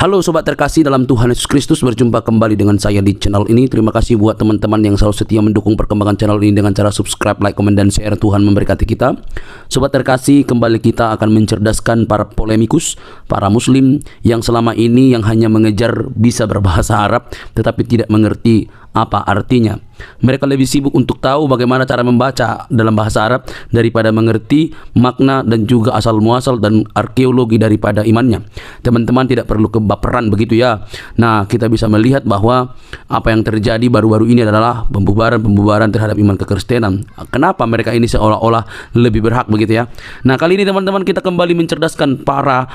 Halo sobat terkasih dalam Tuhan Yesus Kristus, berjumpa kembali dengan saya di channel ini. Terima kasih buat teman-teman yang selalu setia mendukung perkembangan channel ini dengan cara subscribe, like, komen, dan share. Tuhan memberkati kita. Sobat terkasih, kembali kita akan mencerdaskan para polemikus, para muslim yang selama ini yang hanya mengejar bisa berbahasa Arab tetapi tidak mengerti apa artinya. Mereka lebih sibuk untuk tahu bagaimana cara membaca dalam bahasa Arab daripada mengerti makna dan juga asal muasal dan arkeologi daripada imannya. Teman-teman tidak perlu kebaperan begitu ya. Nah, kita bisa melihat bahwa apa yang terjadi baru-baru ini adalah pembubaran terhadap iman kekristenan. Kenapa mereka ini seolah-olah lebih berhak begitu ya. Nah, kali ini teman-teman kita kembali mencerdaskan para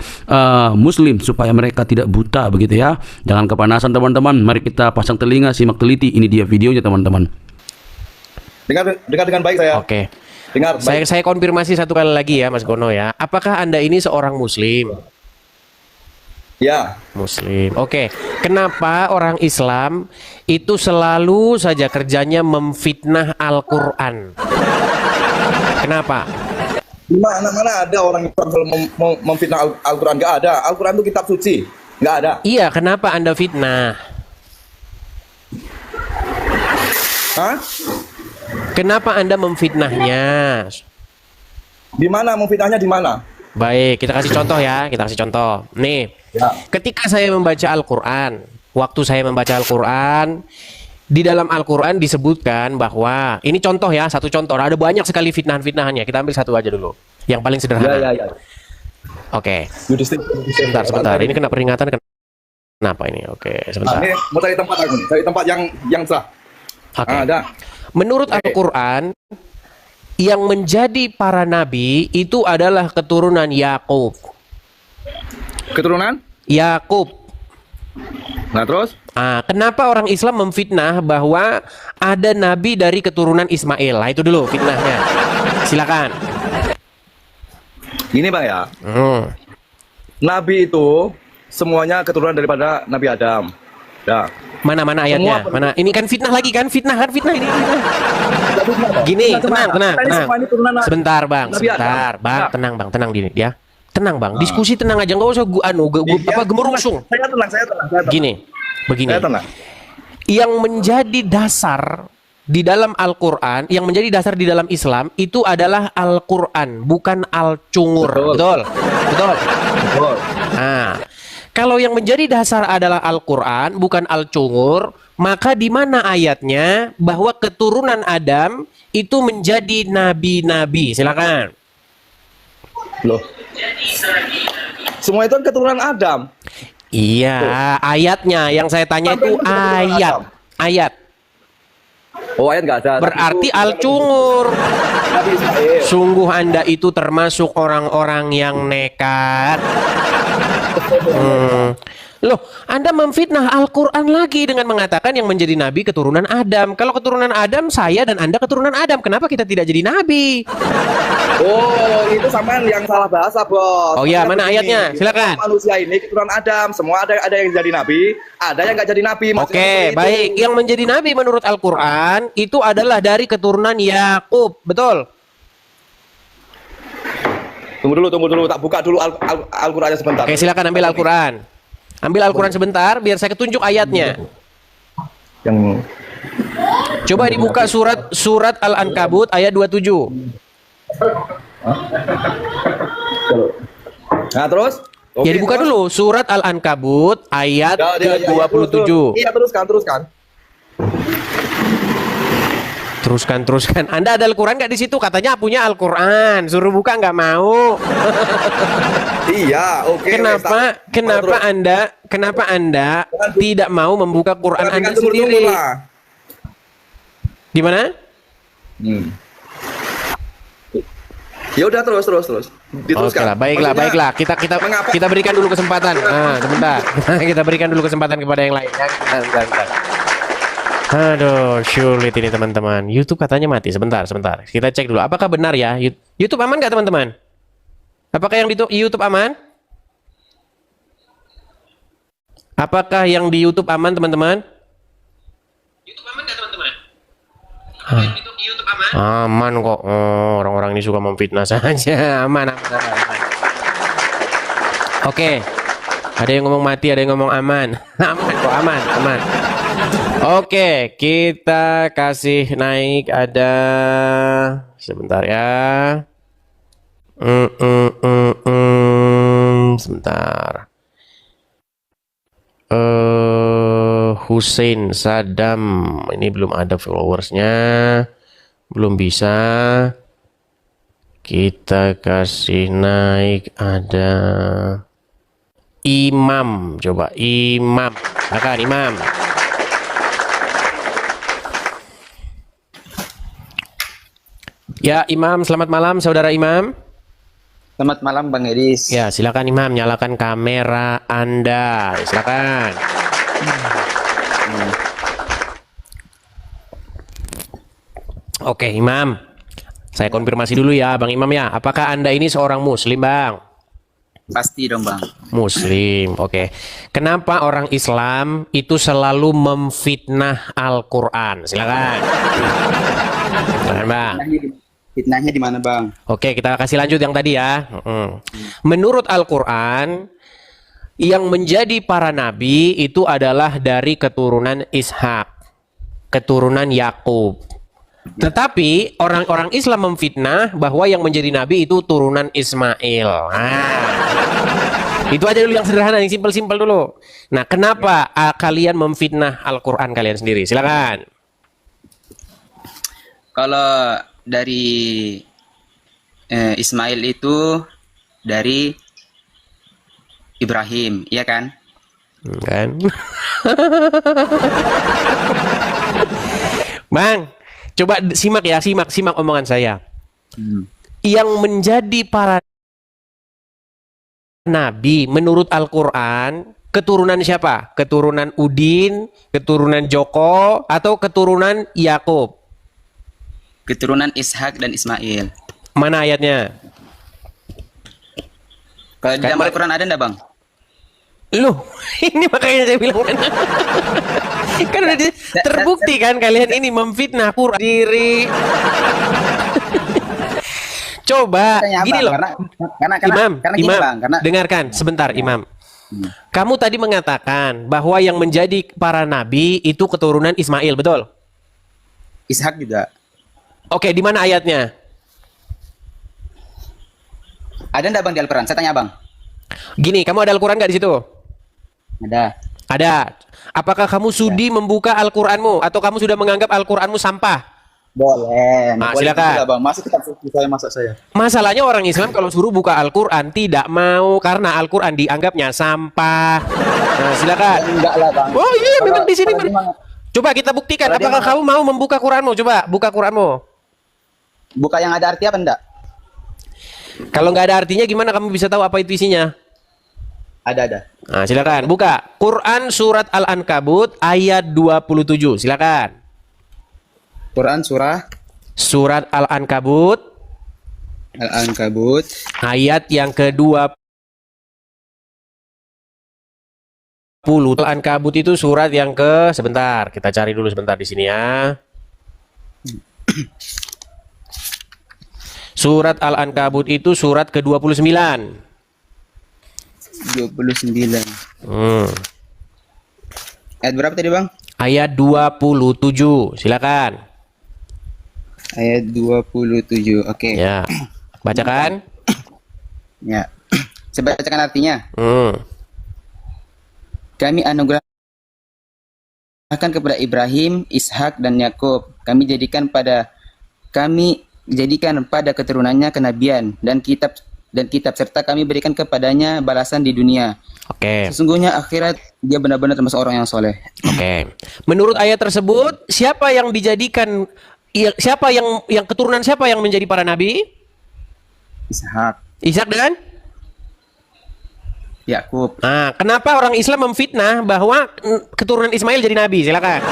muslim supaya mereka tidak buta begitu ya. Jangan kepanasan teman-teman. Mari kita pasang telinga, simak teliti. Ini dia videonya teman-teman. Dengar dengan baik saya. Oke. Dengar. Saya konfirmasi satu kali lagi ya, Mas Gono ya. Apakah Anda ini seorang muslim? Ya. Muslim. Oke. Kenapa orang Islam itu selalu saja kerjanya memfitnah Al-Qur'an? Kenapa? Mana ada orang Islam kalau memfitnah Al-Qur'an? Nggak ada. Al-Qur'an itu kitab suci. Nggak ada. Iya, kenapa Anda fitnah? Hah? Kenapa Anda memfitnahnya? Di mana memfitnahnya di mana? Baik, kita kasih contoh ya. Kita kasih contoh. Nih, Ya. ketika saya membaca Al-Qur'an, waktu saya membaca Al-Qur'an, di dalam Al-Qur'an disebutkan bahwa ini contoh ya, satu contoh. Ada banyak sekali fitnahan-fitnahannya. Kita ambil satu aja dulu. Yang paling sederhana. Ya. Oke. Yudhisthira. Sebentar. Ini kena peringatan. Kenapa ini? Oke, sebentar. Nah, ini mau cari tempat aku nih. Cari tempat yang sah. Oke. Ada. Menurut Al-Qur'an, yang menjadi para nabi itu adalah keturunan Yakub. Keturunan? Yakub. Nah, terus? Kenapa orang Islam memfitnah bahwa ada nabi dari keturunan Ismail? Nah, itu dulu fitnahnya. Silakan. Gini Bang ya. Nabi itu semuanya keturunan daripada Nabi Adam. Ya. Mana ayatnya? Semua Mana? Ini kan fitnah lagi kan? Fitnah ini. Gini, tenang. Sebentar, Bang. Tenang diri ya. Tenang, Bang. Diskusi tenang aja, nggak usah gemerungsung. Saya tenang. Begini. Saya tenang. Yang menjadi dasar di dalam Al-Qur'an, yang menjadi dasar di dalam Islam itu adalah Al-Qur'an, bukan Al-Cungur. Betul. Nah, kalau yang menjadi dasar adalah Al-Qur'an, bukan Al-Cungur, maka di mana ayatnya bahwa keturunan Adam itu menjadi nabi-nabi? Silakan. Loh. Semua itu kan keturunan Adam. Iya, ayatnya yang saya tanya itu ayat. Oh, ayat nggak ada. Berarti Al-Cungur. Nabi Ismail. Sungguh Anda itu termasuk orang-orang yang nekat. Loh, Anda memfitnah Al-Qur'an lagi dengan mengatakan yang menjadi nabi keturunan Adam. Kalau keturunan Adam, saya dan Anda keturunan Adam. Kenapa kita tidak jadi nabi? Oh, itu sama yang salah bahasa, Bos. Oh iya, mana ayatnya? Silakan. Manusia ini keturunan Adam, semua ada yang jadi nabi, ada yang nggak jadi nabi. Oke, baik. Yang menjadi nabi menurut Al-Qur'an itu adalah dari keturunan Yakub. Betul? Tunggu dulu, tak buka dulu Al-Qur'annya sebentar. Oke, silakan ambil Al-Qur'an. Ambil Al-Qur'an sebentar biar saya tunjuk ayatnya. Yang Coba dibuka surat Al-Ankabut ayat 27. Nah, terus? Oke, Ya dibuka dulu surat Al-Ankabut ayat ke-27. Iya, teruskan. Teruskan. Anda ada Al-Qur'an nggak di situ? Katanya punya Al-Qur'an. Suruh buka nggak mau. Iya, oke. Kenapa Anda tidak mau membuka Quran Anda sendiri? Gimana? Ya udah terus. Diteruskan. Oke lah, baiklah. Kita berikan dulu kesempatan. Sebentar. Kita berikan dulu kesempatan kepada yang lain. Sebentar. Aduh, sulit ini teman-teman. YouTube katanya mati. Sebentar. Kita cek dulu. Apakah benar ya? YouTube aman nggak teman-teman? Apakah yang di YouTube aman? Apakah yang di YouTube aman teman-teman? YouTube aman nggak teman-teman? YouTube aman? Aman kok. Orang-orang ini suka memfitnah saja. Aman. Oke. Ada yang ngomong mati, ada yang ngomong aman. Aman kok, aman, aman. Oke, kita kasih naik ada sebentar ya. Sebentar. Hussein Saddam, ini belum ada followersnya, belum bisa. Kita kasih naik ada Imam, coba Imam, akan Imam. Ya Imam, selamat malam saudara Imam. Selamat malam Bang Edis. Ya silakan Imam, nyalakan kamera Anda, silakan. Oke Imam, saya konfirmasi dulu ya Bang Imam ya, apakah Anda ini seorang Muslim Bang? Pasti dong Bang. Muslim, oke. Kenapa orang Islam itu selalu memfitnah Al-Quran? Silakan. Silakan Bang. Fitnahnya di mana Bang? Oke, kita kasih lanjut yang tadi ya. Menurut Al-Quran, yang menjadi para nabi itu adalah dari keturunan Ishak, keturunan Yakub. Tetapi orang-orang Islam memfitnah bahwa yang menjadi nabi itu turunan Ismail. Itu aja dulu yang sederhana, yang simpel-simpel dulu. Nah, kenapa kalian memfitnah Al-Quran kalian sendiri? Silakan. Kalau dari Ismail itu dari Ibrahim, iya kan? Kan? Bang, coba simak ya, simak omongan saya. Yang menjadi para nabi menurut Al-Quran, keturunan siapa? Keturunan Udin, keturunan Joko, atau keturunan Yakub? Keturunan Ishak dan Ismail. Mana ayatnya? Kalau di dalam Al-Quran ada enggak Bang? Loh, ini makanya saya bilang kan udah terbukti kan kalian ini memfitnah Quran diri. Coba gini loh, Imam, dengarkan sebentar Imam. Kamu tadi mengatakan bahwa yang menjadi para nabi itu keturunan Ismail, betul? Ishak juga. Oke, di mana ayatnya? Ada enggak Bang di Al-Quran? Saya tanya Bang. Gini, kamu ada Al-Quran nggak di situ? Ada. Ada. Apakah kamu sudi membuka Al-Quranmu atau kamu sudah menganggap Al-Quranmu sampah? Boleh. Nah, boleh silakan. juga, Bang. Masa kitab suci saya masa saya. Masalahnya orang Islam kalau suruh buka Al-Quran tidak mau karena Al-Quran dianggapnya sampah. Nah, silakan. Enggak lah Bang. Oh iya, memang di sini. Kalau Coba kita buktikan. Kalau Apakah kamu mau membuka Quranmu? Coba buka Quranmu. buka yang ada arti apa enggak? Kalau nggak ada artinya, gimana kamu bisa tahu apa itu isinya? Ada. Nah, silakan buka Quran surat Al-Ankabut ayat 27. Silakan. Quran surah Surat Al-Ankabut ayat yang ke-20. Al-Ankabut itu surat yang ke, sebentar, kita cari dulu sebentar di sini ya. Surat Al-Ankabut itu surat ke-29. 29. Ayat berapa tadi Bang? Ayat 27. Silakan. Ayat 27. Oke. Ya. Bacakan. Ya. Saya bacakan artinya. Kami anugerahkan kepada Ibrahim, Ishak dan Yakub. Kami jadikan pada keturunannya kenabian dan kitab serta kami berikan kepadanya balasan di dunia. Oke. Sesungguhnya akhirat dia benar-benar termasuk orang yang soleh. Oke. Menurut ayat tersebut, siapa yang dijadikan, siapa yang keturunan siapa yang menjadi para nabi? Ishak dan Yakub. Nah, kenapa orang Islam memfitnah bahwa keturunan Ismail jadi nabi? Silakan.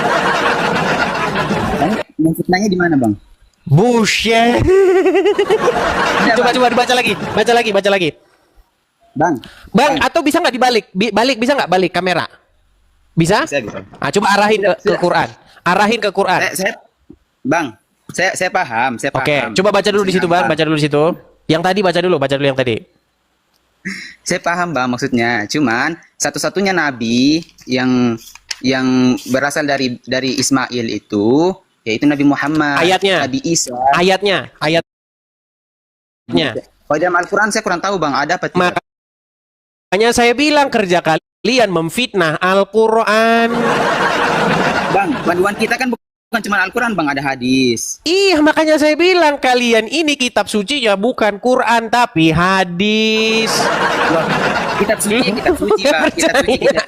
Fitnahnya di mana Bang? Bullshit. Coba baca lagi. Bang, atau bisa nggak dibalik? Bisa nggak balik kamera? Bisa? Bisa. Ah, coba arahin ke Quran. Arahin ke Quran. Saya paham. Oke, coba baca dulu di situ, Bang. Baca dulu di situ. Yang tadi baca dulu yang tadi. Saya paham bang maksudnya. Cuman satu-satunya nabi yang berasal dari Ismail itu yaitu Nabi Muhammad. Ayatnya. Nabi Isa. Ayatnya. Kalau dalam Al-Quran saya kurang tahu bang, ada apa tidak? Makanya saya bilang kerja kalian memfitnah Al-Quran. Bang, panduan kita kan bukan cuma Al-Quran bang, ada hadis. Iya, makanya saya bilang kalian ini kitab sucinya bukan Quran tapi hadis. Kitab suci bang, kitab suci tidak.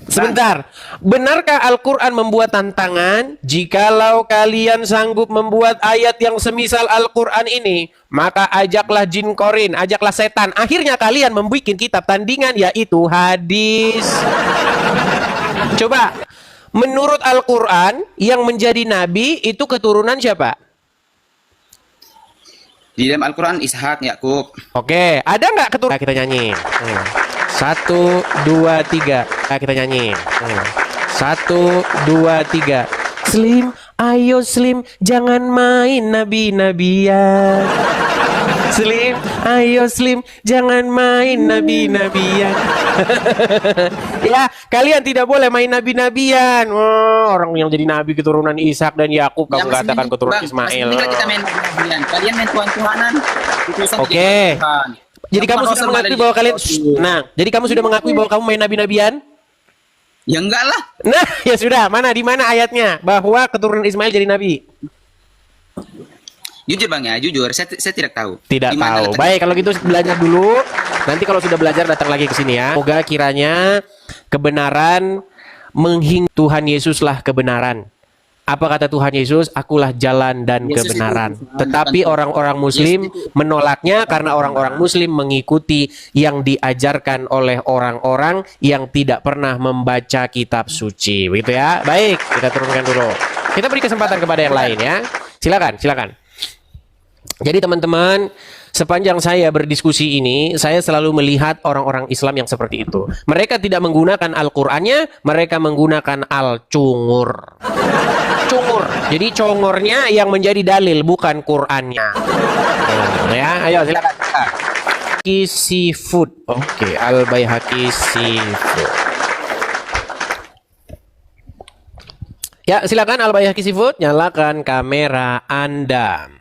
Sebentar, benarkah Al-Quran membuat tantangan? Jikalau kalian sanggup membuat ayat yang semisal Al-Quran ini, maka ajaklah jin korin, ajaklah setan. Akhirnya kalian membuat kitab tandingan yaitu hadis. Coba, menurut Al-Quran yang menjadi nabi itu keturunan siapa? Di dalam Al-Quran Ishak, Yakub. Oke, ada nggak keturunan? Kita nyanyi. 1, 2, 3. Kita nyanyi. 1, 2, 3. Slim, ayo Slim, jangan main nabi-nabian. Slim, ayo Slim, jangan main nabi-nabian. Ya, kalian tidak boleh main nabi-nabian. Orang yang jadi nabi keturunan Ishak dan Yakub, kamu katakan keturunan Ismail. Kita main nabi-nabian. Kalian main Tuhan-Tuhanan. Oke. Jadi kamu sudah mengakui bahwa kalian jadi kamu sudah mengakui bahwa kamu main nabi-nabian? Ya enggak lah. Nah, ya sudah. Di mana ayatnya bahwa keturunan Ismail jadi nabi? Jujur bang ya, jujur saya tidak tahu. Tidak tahu. Baik, kalau gitu belajar dulu. Nanti kalau sudah belajar datang lagi ke sini ya. Semoga kiranya kebenaran Tuhan Yesuslah kebenaran. Apa kata Tuhan Yesus? Akulah jalan dan kebenaran. Tetapi orang-orang Muslim menolaknya karena orang-orang Muslim mengikuti yang diajarkan oleh orang-orang yang tidak pernah membaca kitab suci. Begitu ya? Baik, kita turunkan dulu. Kita beri kesempatan kepada yang lain ya. Silakan. Jadi teman-teman, sepanjang saya berdiskusi ini, saya selalu melihat orang-orang Islam yang seperti itu. Mereka tidak menggunakan Al-Qur'annya, mereka menggunakan Al-Cungur. Jadi congornya yang menjadi dalil, bukan Qur'annya. Ya, ayo silakan. Seafood. Oke, Al-Baihaqi Seafood. Ya, silakan Al-Baihaqi Seafood, nyalakan kamera Anda.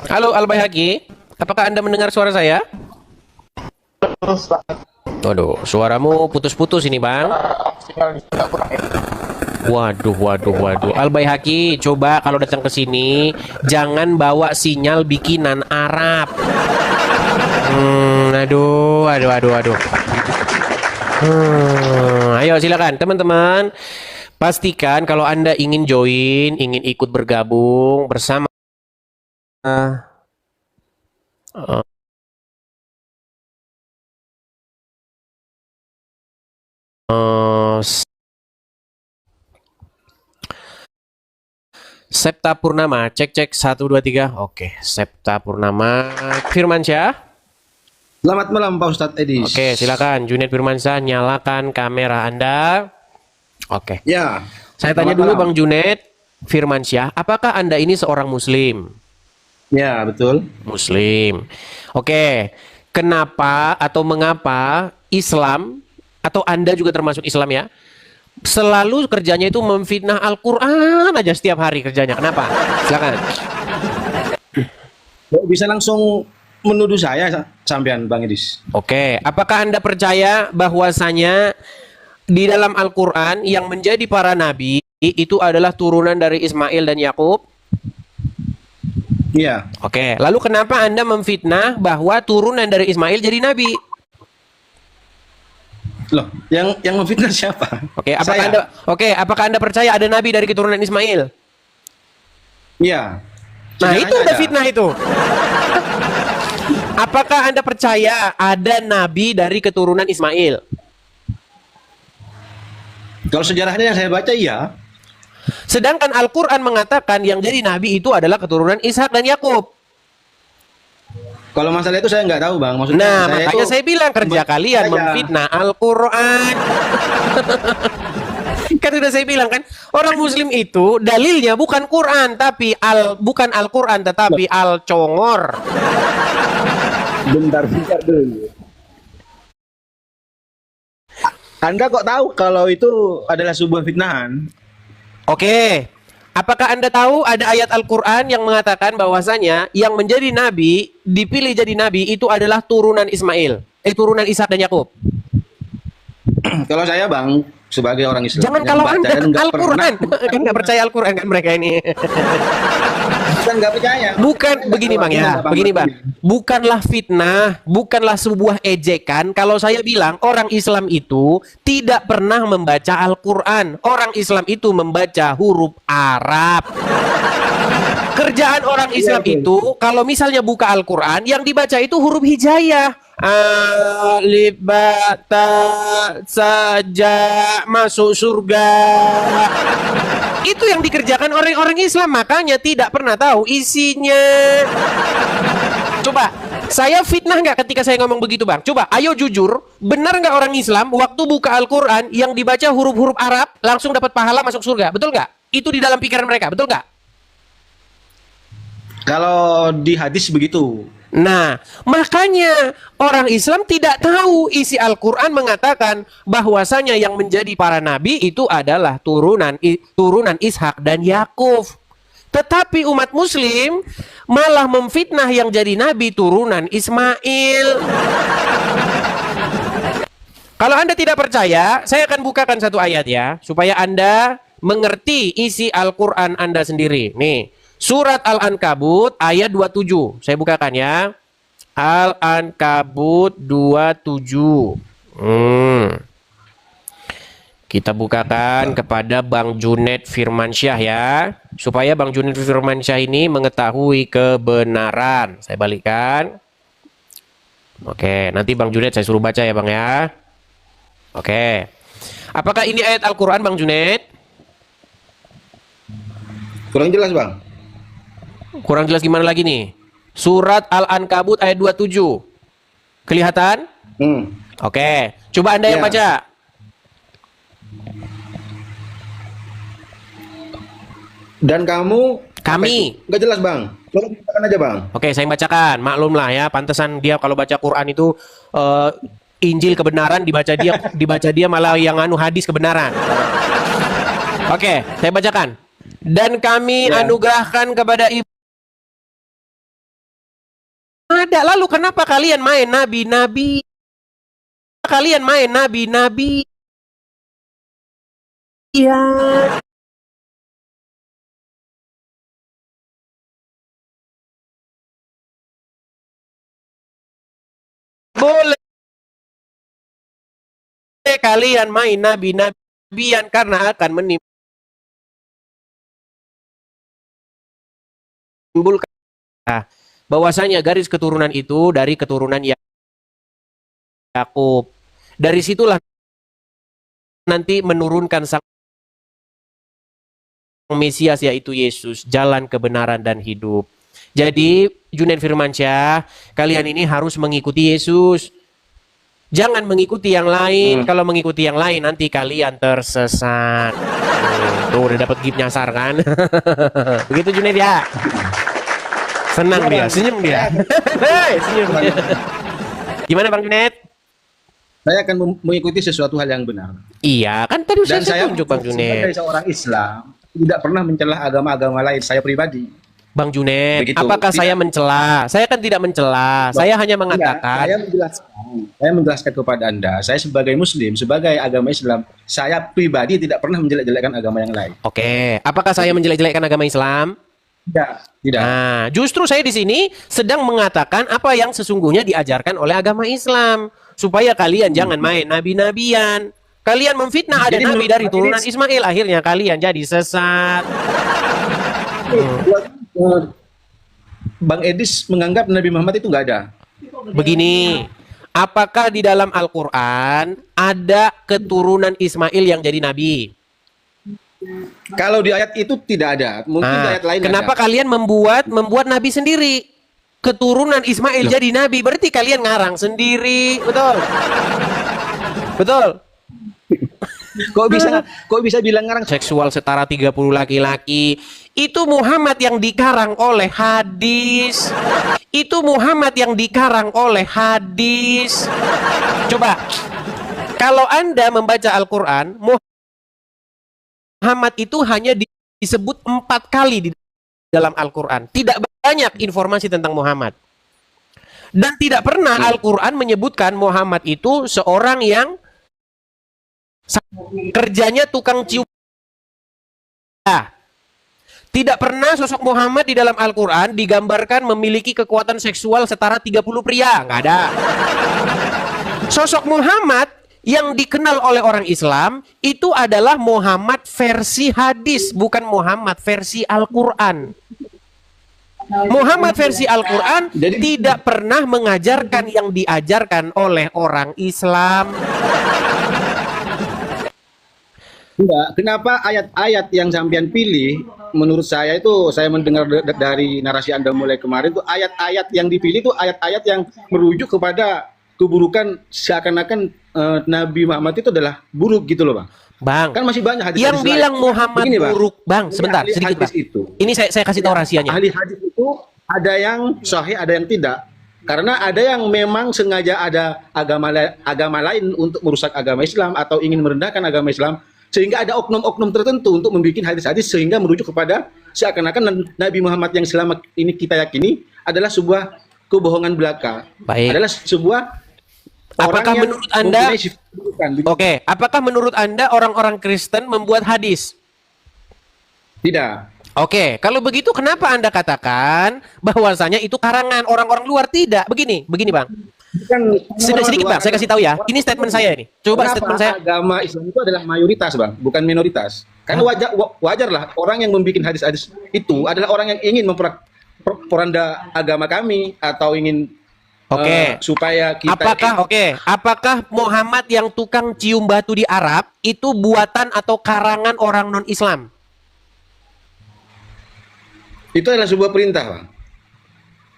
Halo Al-Baihaqi, apakah Anda mendengar suara saya? Waduh, suaramu putus-putus ini, Bang. Waduh. Al-Baihaqi, coba kalau datang ke sini jangan bawa sinyal bikinan Arab. Aduh. Ayo silakan teman-teman. Pastikan kalau Anda ingin join, ingin ikut bergabung bersama Septa Purnama, cek 1 2 3. Oke, Septa Purnama. Firmansyah. Selamat malam Pak Ustadz Edis. Oke, silakan Junaid Firmansyah, nyalakan kamera Anda. Oke. Ya. Saya tanya dulu Bang Junaid Firmansyah, apakah Anda ini seorang muslim? Ya, betul. Muslim. Oke. Kenapa atau mengapa Islam atau Anda juga termasuk Islam ya? Selalu kerjanya itu memfitnah Al-Qur'an aja setiap hari kerjanya. Kenapa? Silakan. Bisa langsung menuduh saya sampean Bang Edis. Oke, apakah Anda percaya bahwasanya di dalam Al-Qur'an yang menjadi para nabi itu adalah turunan dari Ismail dan Yakub? Iya. Oke, lalu kenapa Anda memfitnah bahwa turunan dari Ismail jadi nabi? Loh, yang memfitnah siapa? Oke, apakah Anda percaya ada nabi dari keturunan Ismail? Iya. Nah, itu udah fitnah itu. Apakah Anda percaya ada nabi dari keturunan Ismail? Kalau sejarahnya yang saya baca iya. Sedangkan Al-Qur'an mengatakan yang jadi nabi itu adalah keturunan Ishak dan Yakub. Kalau masalah itu saya nggak tahu Bang. Maksudnya Nah, makanya saya bilang kerja kalian saya memfitnah Al-Qur'an. Kan sudah saya bilang kan, orang muslim itu dalilnya bukan Quran tapi bukan Al-Qur'an tetapi Al-Congor. Bentar dulu. Anda kok tahu kalau itu adalah sebuah fitnahan? Oke. Apakah Anda tahu ada ayat Al-Quran yang mengatakan bahwasanya yang menjadi nabi, dipilih jadi nabi itu adalah turunan Ismail. Turunan Ishak dan Yakub. Kalau saya Bang, sebagai orang Islam. Jangan yang kalau baca Anda dan nggak Al-Quran. pernah- Kan nggak percaya Al-Quran kan mereka ini. Bukan nggak percaya. Bukan begini Bang ya. Begini Bang. Bukanlah fitnah, bukanlah sebuah ejekan kalau saya bilang orang Islam itu tidak pernah membaca Al-Quran. Orang Islam itu membaca huruf Arab. Kerjaan orang Islam itu kalau misalnya buka Al-Quran yang dibaca itu huruf hijaiyah. Alif ba ta saja masuk surga. Itu yang dikerjakan orang-orang Islam, makanya tidak pernah tahu isinya. Coba, saya fitnah nggak ketika saya ngomong begitu Bang? Coba, ayo jujur, benar nggak orang Islam waktu buka Al-Quran yang dibaca huruf-huruf Arab langsung dapat pahala masuk surga? Betul nggak? Itu di dalam pikiran mereka, betul nggak? Kalau di hadis begitu. Nah, makanya orang Islam tidak tahu isi Al-Quran mengatakan bahwasanya yang menjadi para nabi itu adalah turunan Ishak dan Yakub. Tetapi umat Muslim malah memfitnah yang jadi nabi turunan Ismail. Kalau Anda tidak percaya, saya akan bukakan satu ayat ya, supaya Anda mengerti isi Al-Quran Anda sendiri. Nih. Surat Al-Ankabut ayat 27. Saya bukakan ya. Al-Ankabut 27. Kita bukakan kepada Bang Junaid Firmansyah ya. Supaya Bang Junaid Firmansyah ini mengetahui kebenaran. Saya balikkan. Oke, nanti Bang Junaid saya suruh baca ya Bang ya. Oke. Apakah ini ayat Al-Quran Bang Junaid? Kurang jelas Bang. Kurang jelas gimana lagi nih? Surat Al-Ankabut ayat 27. Kelihatan? Oke. Coba Anda yang Ya. baca. Dan kamu Kami. nggak jelas Bang. Tolong bacakan aja Bang. Oke, saya bacakan. Maklum lah ya, pantesan dia kalau baca Quran itu Injil kebenaran dibaca dia malah yang hadis kebenaran. Oke, saya bacakan. Dan kami anugerahkan kepada ibu. Ada, lalu kenapa kalian main nabi-nabi? Kalian main nabi-nabi? Ya. Boleh kalian main nabi-nabian karena akan menimbulkan bahwasanya garis keturunan itu dari keturunan Yakub. Dari situlah nanti menurunkan sang Mesias yaitu Yesus, jalan kebenaran dan hidup. Jadi Junaid Firmansyah, kalian ini harus mengikuti Yesus. Jangan mengikuti yang lain. Kalau mengikuti yang lain nanti kalian tersesat. Tuh udah dapat gift nyasar kan? Begitu Junaid ya. Senang dia, senyum dia. Hei, senyum dia. Gimana Bang Junaid? Saya akan mengikuti sesuatu hal yang benar. Iya, kan tadi Dan saya saya tunjuk Bang Junaid. sebagai seorang Islam tidak pernah mencelah agama-agama lain. Saya pribadi. Bang Junaid, Begitu. apakah Tidak. saya mencela? Saya kan tidak mencela. Saya hanya Enggak, mengatakan. saya menjelaskan kepada Anda, saya sebagai Muslim, sebagai agama Islam, saya pribadi tidak pernah menjelek-jelekkan agama yang lain. Oke, apakah saya menjelek-jelekkan agama Islam? Tidak. Nah, justru saya di sini sedang mengatakan apa yang sesungguhnya diajarkan oleh agama Islam. Supaya kalian jangan main nabi-nabian. Kalian memfitnah ada Jadi nabi menurut dari Bang turunan Idris- Ismail. Akhirnya kalian jadi sesat. Bang Edis menganggap Nabi Muhammad itu nggak ada. Begini, apakah di dalam Al-Quran ada keturunan Ismail yang jadi nabi? Kalau di ayat itu tidak ada. Mungkin di Nah, ayat lain kenapa ada. kalian membuat nabi sendiri? Keturunan Ismail jadi nabi, berarti kalian ngarang sendiri, betul? Betul. Kok bisa bilang ngarang? seksual setara 30 laki-laki. Itu Muhammad yang dikarang oleh hadis. Itu Muhammad yang dikarang oleh hadis. Coba, kalau Anda membaca Al-Quran, Muhammad itu hanya disebut 4 kali di dalam Al-Quran. Tidak banyak informasi tentang Muhammad. Dan tidak pernah Al-Quran menyebutkan Muhammad itu seorang yang kerjanya tukang cium. Tidak pernah sosok Muhammad di dalam Al-Quran digambarkan memiliki kekuatan seksual setara 30 pria. Nggak ada. Sosok Muhammad yang dikenal oleh orang Islam itu adalah Muhammad versi hadis, bukan Muhammad versi Al-Quran. Muhammad versi Al-Quran tidak pernah mengajarkan yang diajarkan oleh orang Islam. Enggak, kenapa ayat-ayat yang sampean pilih, menurut saya itu, saya mendengar dari narasi Anda mulai kemarin, itu ayat-ayat yang dipilih itu ayat-ayat yang merujuk kepada keburukan, seakan-akan Nabi Muhammad itu adalah buruk gitu loh, Bang. Bang, Kan masih banyak hadis yang bilang Muhammad begini, buruk, Bang, sebentar, ahli sedikit, Bang. hadis itu. Ini saya kasih tahu rahasianya. Ahli hadis itu ada yang sahih, ada yang tidak. Karena ada yang memang sengaja ada agama lain untuk merusak agama Islam atau ingin merendahkan agama Islam, sehingga ada oknum-oknum tertentu untuk membuat hadis-hadis sehingga merujuk kepada seakan-akan Nabi Muhammad yang selama ini kita yakini adalah sebuah kebohongan belaka. Baik. Adalah sebuah Apakah orang yang menurut Anda, mempunyai sifat keburukan. oke, apakah menurut Anda orang-orang Kristen membuat hadis? Tidak. Oke, kalau begitu kenapa Anda katakan bahwasanya itu karangan orang-orang luar? Tidak. Begini Bang. Sedikit Bang, saya kasih tahu ya. Ini statement saya ini. Coba Kenapa statement saya. agama Islam itu adalah mayoritas, Bang, bukan minoritas. Karena wajarlah orang yang membuat hadis-hadis itu adalah orang yang ingin memperanda agama kami atau ingin supaya kita apakah Muhammad yang tukang cium batu di Arab itu buatan atau karangan orang non-Islam? Itu adalah sebuah perintah, Bang.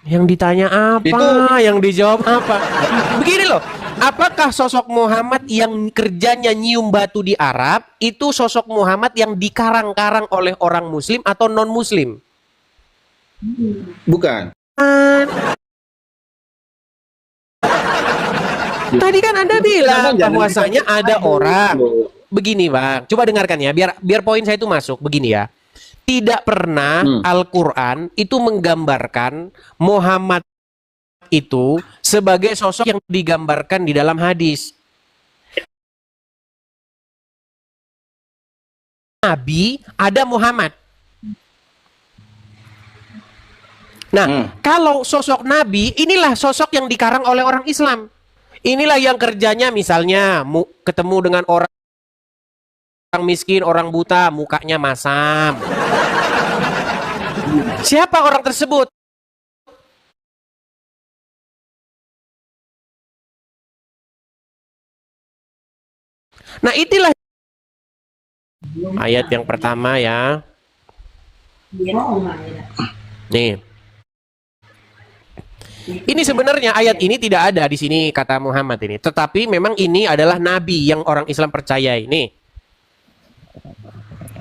Yang ditanya apa? Yang dijawab apa? Begini loh, apakah sosok Muhammad yang kerjanya nyium batu di Arab itu sosok Muhammad yang dikarang-karang oleh orang Muslim atau non-Muslim? Bukan. Tadi kan Anda bilang bahwasanya ada orang. Begini, Bang. Coba dengarkan ya, biar poin saya itu masuk. Begini ya. Tidak pernah Al-Quran itu menggambarkan Muhammad itu sebagai sosok yang digambarkan di dalam hadis. Nabi ada Muhammad. Nah, kalau sosok Nabi, inilah sosok yang dikarang oleh orang Islam. Inilah yang kerjanya misalnya ketemu dengan orang miskin, orang buta, mukanya masam. Siapa orang tersebut? Nah, itulah ayat yang pertama ya. Nih. Ini sebenarnya ayat ini tidak ada di sini kata Muhammad ini, tetapi memang ini adalah nabi yang orang Islam percaya ini.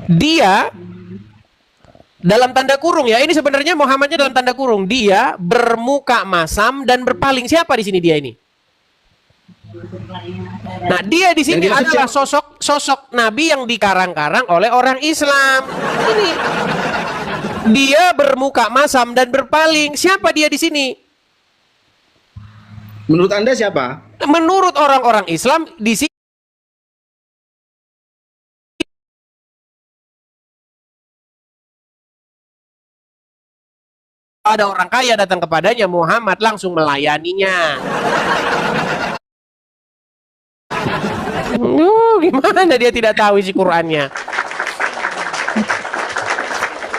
Dia dalam tanda kurung ya, ini sebenarnya Muhammadnya dalam tanda kurung, dia bermuka masam dan berpaling. Siapa di sini dia ini? Nah, dia di sini adalah sosok nabi yang dikarang-karang oleh orang Islam. Ini dia bermuka masam dan berpaling. Siapa dia di sini? Menurut Anda siapa? Menurut orang-orang Islam di sini ada orang kaya datang kepadanya, Muhammad langsung melayaninya. Gimana dia tidak tahu isi Qur'annya?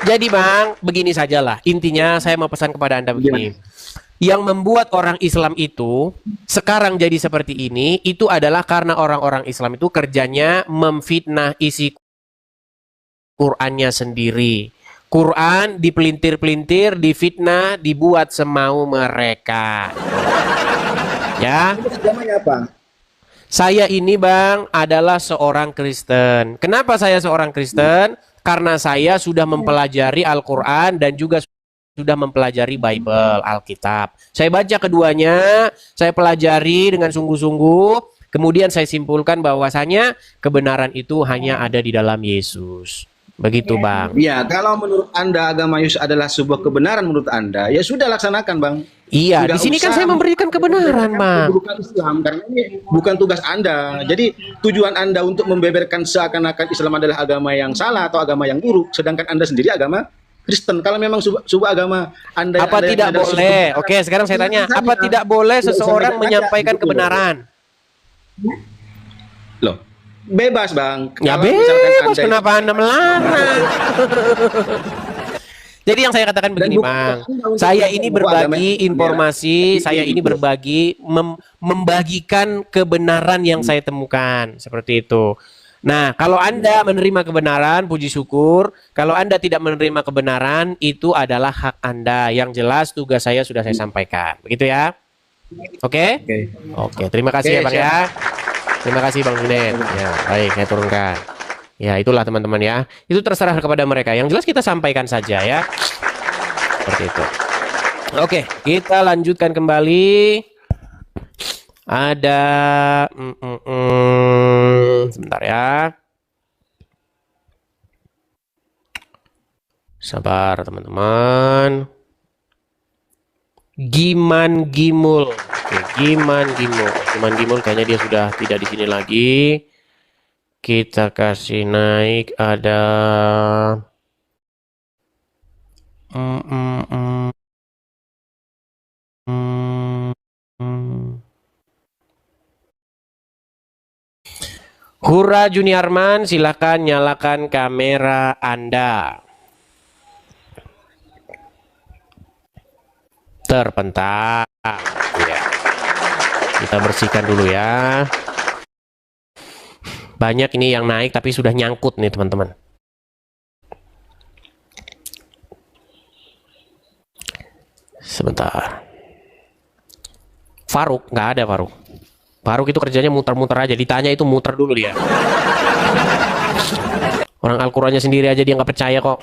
Jadi Bang, begini sajalah. Intinya saya mau pesan kepada Anda begini. Yang membuat orang Islam itu sekarang jadi seperti ini, itu adalah karena orang-orang Islam itu kerjanya memfitnah isi Qur'annya sendiri. Quran dipelintir-pelintir, difitnah, dibuat semau mereka. Ya. Agamanya apa? Saya ini Bang adalah seorang Kristen. Kenapa saya seorang Kristen? Karena saya sudah mempelajari Al-Quran dan juga sudah mempelajari Bible, Alkitab. Saya baca keduanya, saya pelajari dengan sungguh-sungguh. Kemudian saya simpulkan bahwasanya kebenaran itu hanya ada di dalam Yesus. Begitu Bang. Ya, kalau menurut Anda agama Yesus adalah sebuah kebenaran menurut Anda, ya sudah laksanakan Bang. Iya, Tidak di sini kan usah saya memberikan kebenaran Bang. Bukan Islam, karena ini bukan tugas Anda. Jadi tujuan Anda untuk membeberkan seakan-akan Islam adalah agama yang salah atau agama yang buruk, sedangkan Anda sendiri agama Kristen. Kalau memang sebuah agama Anda Apa Anda tidak yang boleh? Oke, sekarang saya tanya, apa tidak boleh seseorang menyampaikan kebenaran? Loh, bebas Bang. Ya Kalau misalkan bebas, kenapa Anda melarang? Jadi yang saya katakan begini Bang, saya ini berbagi informasi, saya ini berbagi, membagikan kebenaran yang saya temukan, seperti itu. Nah, kalau Anda menerima kebenaran, puji syukur. Kalau Anda tidak menerima kebenaran, itu adalah hak Anda. Yang jelas tugas saya sudah saya sampaikan, begitu ya? Oke? Oke, terima kasih ya Bang ya. Terima kasih Bang Junet. Ya, baik, saya turunkan. Ya, itulah teman-teman ya. Itu terserah kepada mereka. Yang jelas kita sampaikan saja ya. Seperti itu. Oke, kita lanjutkan kembali. Ada sebentar ya. Sabar teman-teman. Giman Gimul. Oke, Giman Gimul. Giman Gimul kayaknya dia sudah tidak di sini lagi. Kita kasih naik ada Hura Juniarman, silakan nyalakan kamera Anda. Terpental. Ya. Kita bersihkan dulu ya. Banyak ini yang naik tapi sudah nyangkut nih teman-teman. Sebentar. Faruk, nggak ada Faruk. Faruk itu kerjanya muter-muter aja. Ditanya itu muter dulu dia. Orang Al-Qurannya sendiri aja dia nggak percaya kok.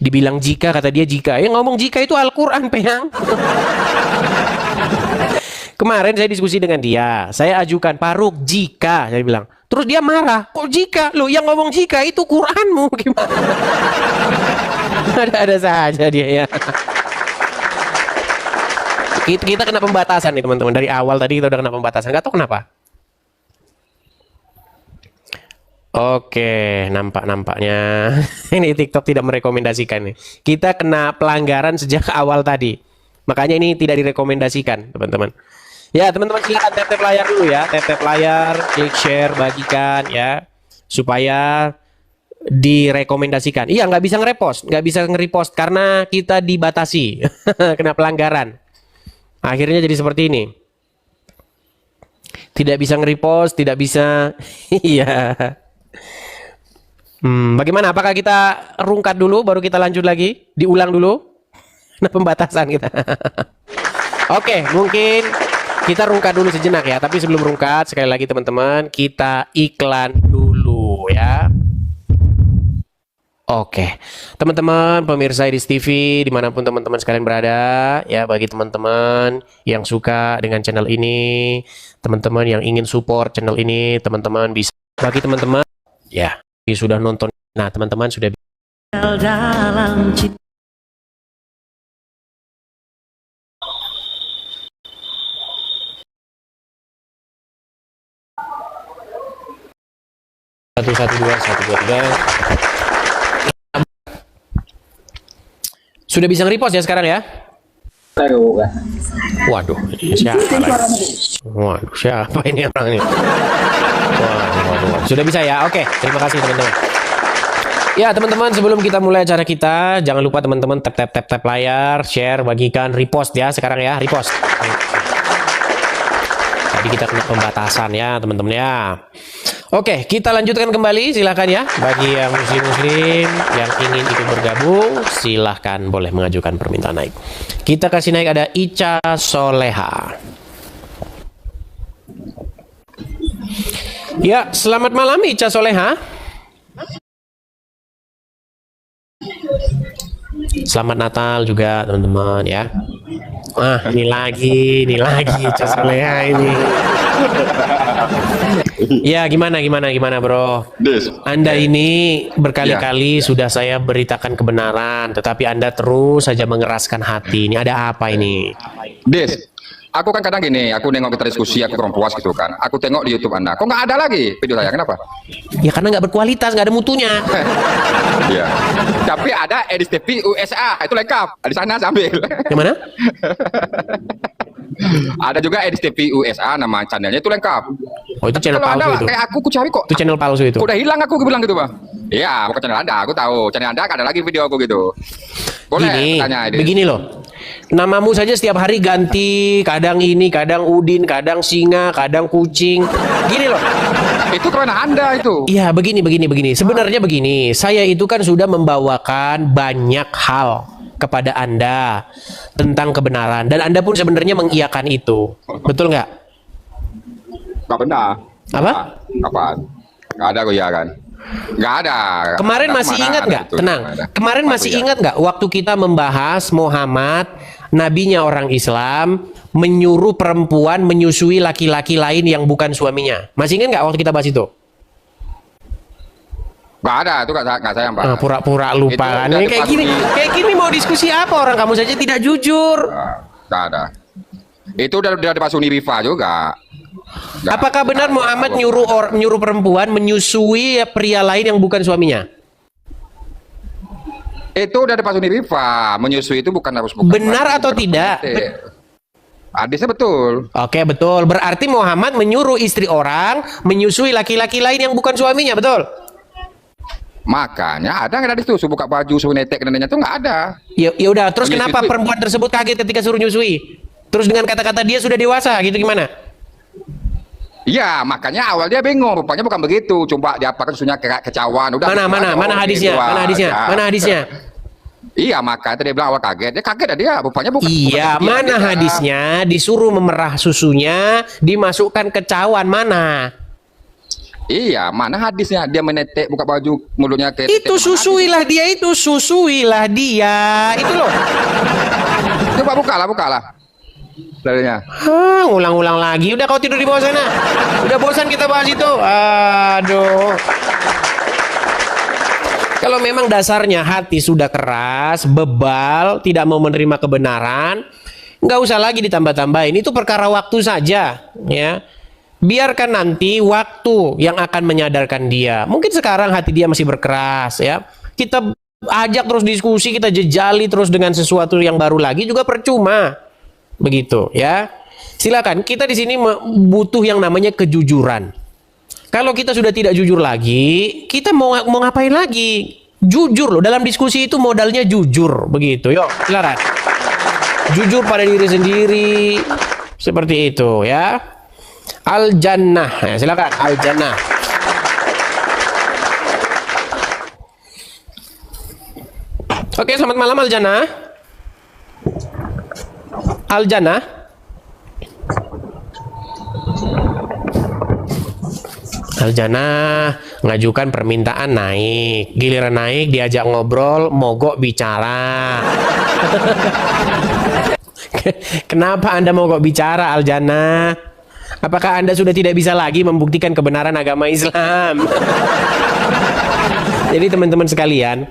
Dibilang jika, kata dia jika. Ya ngomong jika itu Al-Quran, Peyang. Kemarin saya diskusi dengan dia. Saya ajukan, Faruk, jika. Saya bilang. Terus dia marah. Kok jika? Loh, yang ngomong jika itu Quranmu. Gimana? Ada-ada saja dia ya. Kita kena pembatasan nih teman-teman. Dari awal tadi kita udah kena pembatasan. Gak tahu kenapa. Oke, nampaknya ini TikTok tidak merekomendasikan nih. Kita kena pelanggaran sejak awal tadi. Makanya ini tidak direkomendasikan, teman-teman. Ya, teman-teman silakan tap-tap layar dulu ya. Tap-tap layar, klik share, bagikan ya. Supaya direkomendasikan. Iya, nggak bisa nge-repost. Nggak bisa nge-repost karena kita dibatasi. Kena pelanggaran. Akhirnya jadi seperti ini. Tidak bisa nge-repost, tidak bisa. Iya. Bagaimana? Apakah kita rungkat dulu baru kita lanjut lagi? Diulang dulu? Nah, pembatasan kita. Oke, mungkin kita rungkat dulu sejenak ya. Tapi sebelum rungkat, sekali lagi teman-teman, kita iklan dulu ya. Oke, teman-teman pemirsa Idris TV dimanapun teman-teman sekalian berada ya, bagi teman-teman yang suka dengan channel ini, teman-teman yang ingin support channel ini, teman-teman bisa, bagi teman-teman ya sudah nonton, nah teman-teman sudah dalam satu dua tiga. Sudah bisa nge-repost ya sekarang ya? Waduh, siapa lagi? Waduh, siapa ini orang ini? Waduh. Sudah bisa ya? Oke, terima kasih teman-teman. Ya teman-teman, sebelum kita mulai acara kita, jangan lupa teman-teman tap layar, share, bagikan, repost ya sekarang ya, repost. Tadi kita kena pembatasan ya teman-teman ya. Oke, kita lanjutkan kembali, silahkan ya. Bagi yang muslim-muslim yang ingin ikut bergabung, silahkan boleh mengajukan permintaan naik. Kita kasih naik ada Ica Soleha. Ya, selamat malam Ica Soleha. Selamat Natal juga teman-teman ya. Ini lagi Ica Soleha ini. Ya, gimana bro? Anda ini berkali-kali sudah saya beritakan kebenaran, tetapi Anda terus saja mengeraskan hati. Ini ada apa ini? Aku kan kadang gini, aku nengok kita diskusi, aku kurang puas gitu kan. Aku tengok di YouTube Anda, kok nggak ada lagi video saya, kenapa? Ya karena nggak berkualitas, nggak ada mutunya. Iya. Tapi ada edisi TV USA, itu lengkap. Di sana sambil. Yang mana? Ada juga edisi TV USA, nama channelnya itu lengkap. Oh itu channel Kalau palsu Anda, itu. kayak aku cari kok. Itu channel palsu itu. Kok udah hilang aku bilang gitu bang. Iya, bukan channel Anda, aku tahu. Channel Anda ada lagi video aku gitu. Boleh tanya ini. Begini loh. Namamu saja setiap hari ganti, kadang ini, kadang Udin, kadang singa, kadang kucing. Gini loh. Itu karena Anda itu. Iya, begini. Sebenarnya begini, saya itu kan sudah membawakan banyak hal kepada Anda tentang kebenaran, dan Anda pun sebenarnya mengiyakan itu. Betul nggak? Nggak benar. Apa? Kapan? Nggak ada gue ya kan. Nggak ada. Kemarin Nggak masih kemana ingat ada nggak? itu, Tenang. nggak ada. Kemarin masih ingat nggak waktu kita membahas Muhammad, nabinya orang Islam, menyuruh perempuan menyusui laki-laki lain yang bukan suaminya. Masih ingat nggak waktu kita bahas itu? Nggak ada, itu nggak saya Pak. Pura-pura lupa Itu kan. udah Kayak gini mau diskusi apa, orang kamu saja tidak jujur. Nggak ada. Itu udah dipasuni Rifa juga. Nggak. Apakah benar Muhammad nyuruh perempuan menyusui pria lain yang bukan suaminya? Itu udah dipasuni Rifa. Menyusui itu bukan Benar atau tidak? Hadisnya betul. Oke, betul. Berarti Muhammad menyuruh istri orang menyusui laki-laki lain yang bukan suaminya, betul? Makanya ada nggak ada itu buka baju suruh netek dan lainnya itu nggak ada. Ya udah, terus Menyusui kenapa itu- perempuan tersebut kaget ketika suruh nyusui? Terus dengan kata-kata dia sudah dewasa, gitu gimana? Iya, makanya awal dia bingung. Rupanya bukan begitu. Coba diapakan susunya kecawan. Udah. Mana hadisnya? Mana hadisnya? Iya, makanya tadi dia bilang awal kaget. Dia kaget dia. Rupanya bukan. Iya, bukan mana dia. hadisnya disuruh memerah susunya, dimasukkan ke cawan, mana? Iya, mana hadisnya? Dia menetek buka baju mulutnya ke. Itu susuilah dia, itu susuilah dia. Itu loh. Coba bukalah. Darinya. Ngulang-ulang lagi. Udah kau tidur di bawah sana. Udah bosan kita bahas itu. Aduh. Kalau memang dasarnya hati sudah keras, bebal, tidak mau menerima kebenaran, nggak usah lagi ditambah-tambahin. Itu perkara waktu saja, ya. Biarkan nanti waktu yang akan menyadarkan dia. Mungkin sekarang hati dia masih berkeras, ya. Kita ajak terus diskusi, kita jejali terus dengan sesuatu yang baru lagi juga percuma. Begitu, ya. Silakan, kita di sini butuh yang namanya kejujuran. Kalau kita sudah tidak jujur lagi, kita mau ngapain lagi? Jujur loh, dalam diskusi itu modalnya jujur, begitu. Yuk, silakan. Jujur pada diri sendiri, seperti itu, ya. Al-Jannah, ya, silakan. Al-Jannah. Oke, selamat malam Al-Jannah. Al-Jannah. Al-Jannah ngajukan permintaan naik. Giliran naik diajak ngobrol, mogok bicara. Kenapa Anda mogok bicara Al-Jannah? Apakah Anda sudah tidak bisa lagi membuktikan kebenaran agama Islam? Jadi teman-teman sekalian,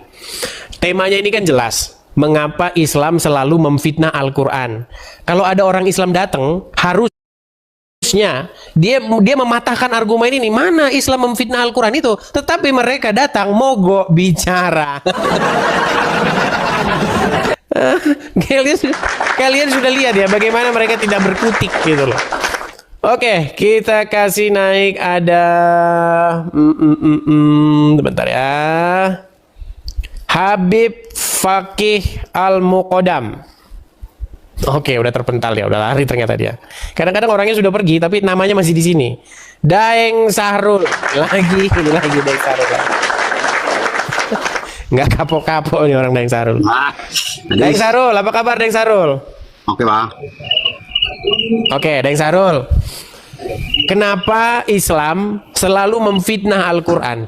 temanya ini kan jelas. Mengapa Islam selalu memfitnah Al-Quran? Kalau ada orang Islam datang, harusnya dia mematahkan argumen ini. Mana Islam memfitnah Al-Quran itu? Tetapi mereka datang mogok bicara. Kalian sudah lihat ya bagaimana mereka tidak berkutik gitu loh. Oke, kita kasih naik ada sebentar ya. Habib Fakih Al-Muqaddam. Oke, udah terpental ya, udah lari ternyata dia. Kadang-kadang orangnya sudah pergi tapi namanya masih di sini. Daeng Sahrul. Lagi Daeng Sahrul. Nggak kapok-kapok nih orang Daeng Sahrul. Daeng Sahrul, apa kabar Daeng Sahrul? Oke, Bang. Oke, Daeng Sahrul. Kenapa Islam selalu memfitnah Al-Quran?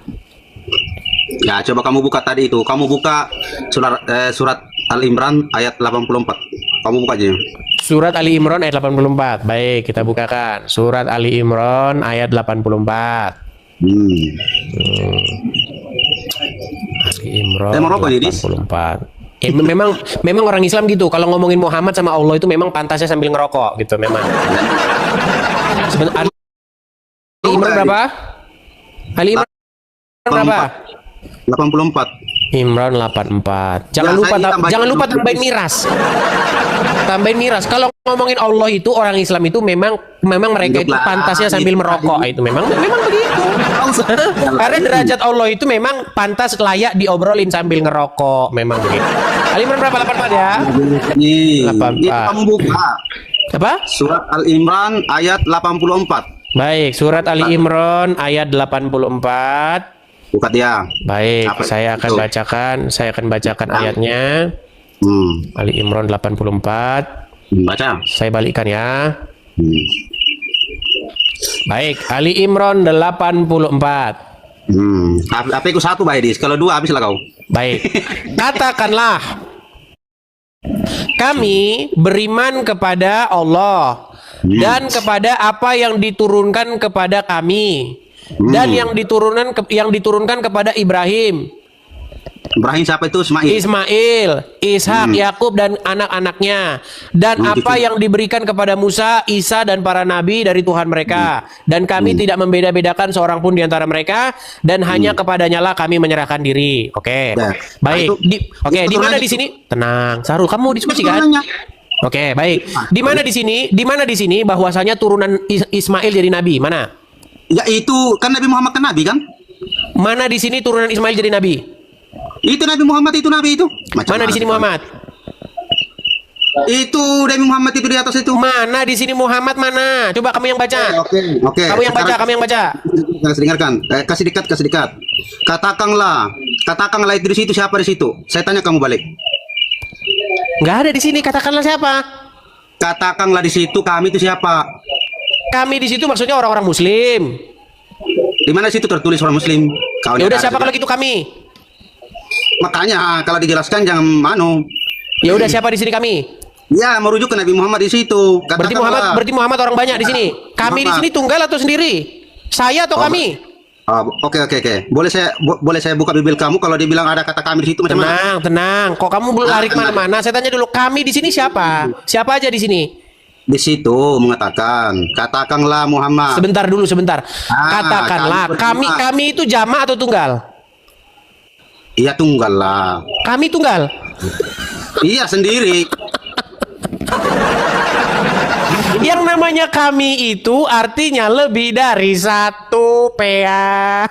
Ya, coba kamu buka tadi itu. Kamu buka surat Al-Imran ayat 84. Kamu buka aja. Surat Ali Imran ayat 84. Baik, kita bukakan. Surat Ali Imran ayat 84. Ali Imran merokok nih, Dis. 84. Memang orang Islam gitu. Kalau ngomongin Muhammad sama Allah itu memang pantasnya sambil ngerokok gitu memang. Sebentar. Ali Imran berapa? Ali Imran berapa? 84. Imran 84. Jangan lupa tambahin miras. Tambahin miras. Kalau ngomongin Allah itu orang Islam itu memang mereka itu pantasnya sambil merokok. Itu memang begitu. Karena derajat Allah itu memang pantas layak diobrolin sambil ngerokok. Memang begitu. Ali Imran berapa? 84 ya? Ini 84. kamu buka. Apa? Surat Al-Imran ayat 84. Baik, surat Ali Imran ayat 84. Buka dia. Baik, Apa saya akan bacakan ayatnya. Ali Imran 84. Baca. Saya balikkan ya. Hmm. Baik, Ali Imran 84. HP ku satu, Pak Edis. Kalau dua habislah kau. Baik. Katakanlah, kami beriman kepada Allah dan kepada apa yang diturunkan kepada kami dan yang diturunkan kepada Ibrahim. Ibrahim siapa itu? Ismail, Ishak, Yakub dan anak-anaknya, dan apa yang diberikan kepada Musa, Isa dan para nabi dari Tuhan mereka, dan kami tidak membeda-bedakan seorang pun di antara mereka, dan hanya kepadanya lah kami menyerahkan diri. Oke. Baik. Di mana di sini? Tenang, Sarul, kamu diskusi kan? Oke, baik. Di mana di sini? Di mana di sini bahwasanya turunan Ismail jadi nabi? Mana? Ya itu kan Nabi Muhammad kan nabi kan? Mana di sini turunan Ismail jadi nabi? Itu Nabi Muhammad itu nabi itu. Mana di sini Muhammad? Itu Nabi Muhammad itu di atas itu. Mana di sini Muhammad mana? Coba kamu yang baca. Oke. Kamu yang baca, kamu yang baca. Kasih dengarkan. Kasih dekat. Katakanlah itu di situ, siapa di situ? Saya tanya kamu balik. Nggak ada di sini. Katakanlah siapa? Katakanlah di situ kami itu siapa? Kami di situ maksudnya orang-orang Muslim. Di mana situ tertulis orang Muslim? Ya udah siapa kalau gitu kami? Makanya kalau dijelaskan jangan Ya udah siapa di sini kami? Ya merujuk ke Nabi Muhammad di situ. Berarti Muhammad orang banyak di sini. Kami di sini tunggal atau sendiri? Saya atau kami? Oke. Boleh saya buka bibir kamu kalau dibilang ada kata kami di situ macam mana? Tenang. Kok kamu lari kemana-mana? Saya tanya dulu, kami di sini siapa? Siapa aja di sini? Di situ katakanlah Muhammad. Sebentar. Katakanlah kami itu jamak atau tunggal? Iya tunggal lah. Kami tunggal. Iya sendiri. Yang namanya kami itu artinya lebih dari satu pea.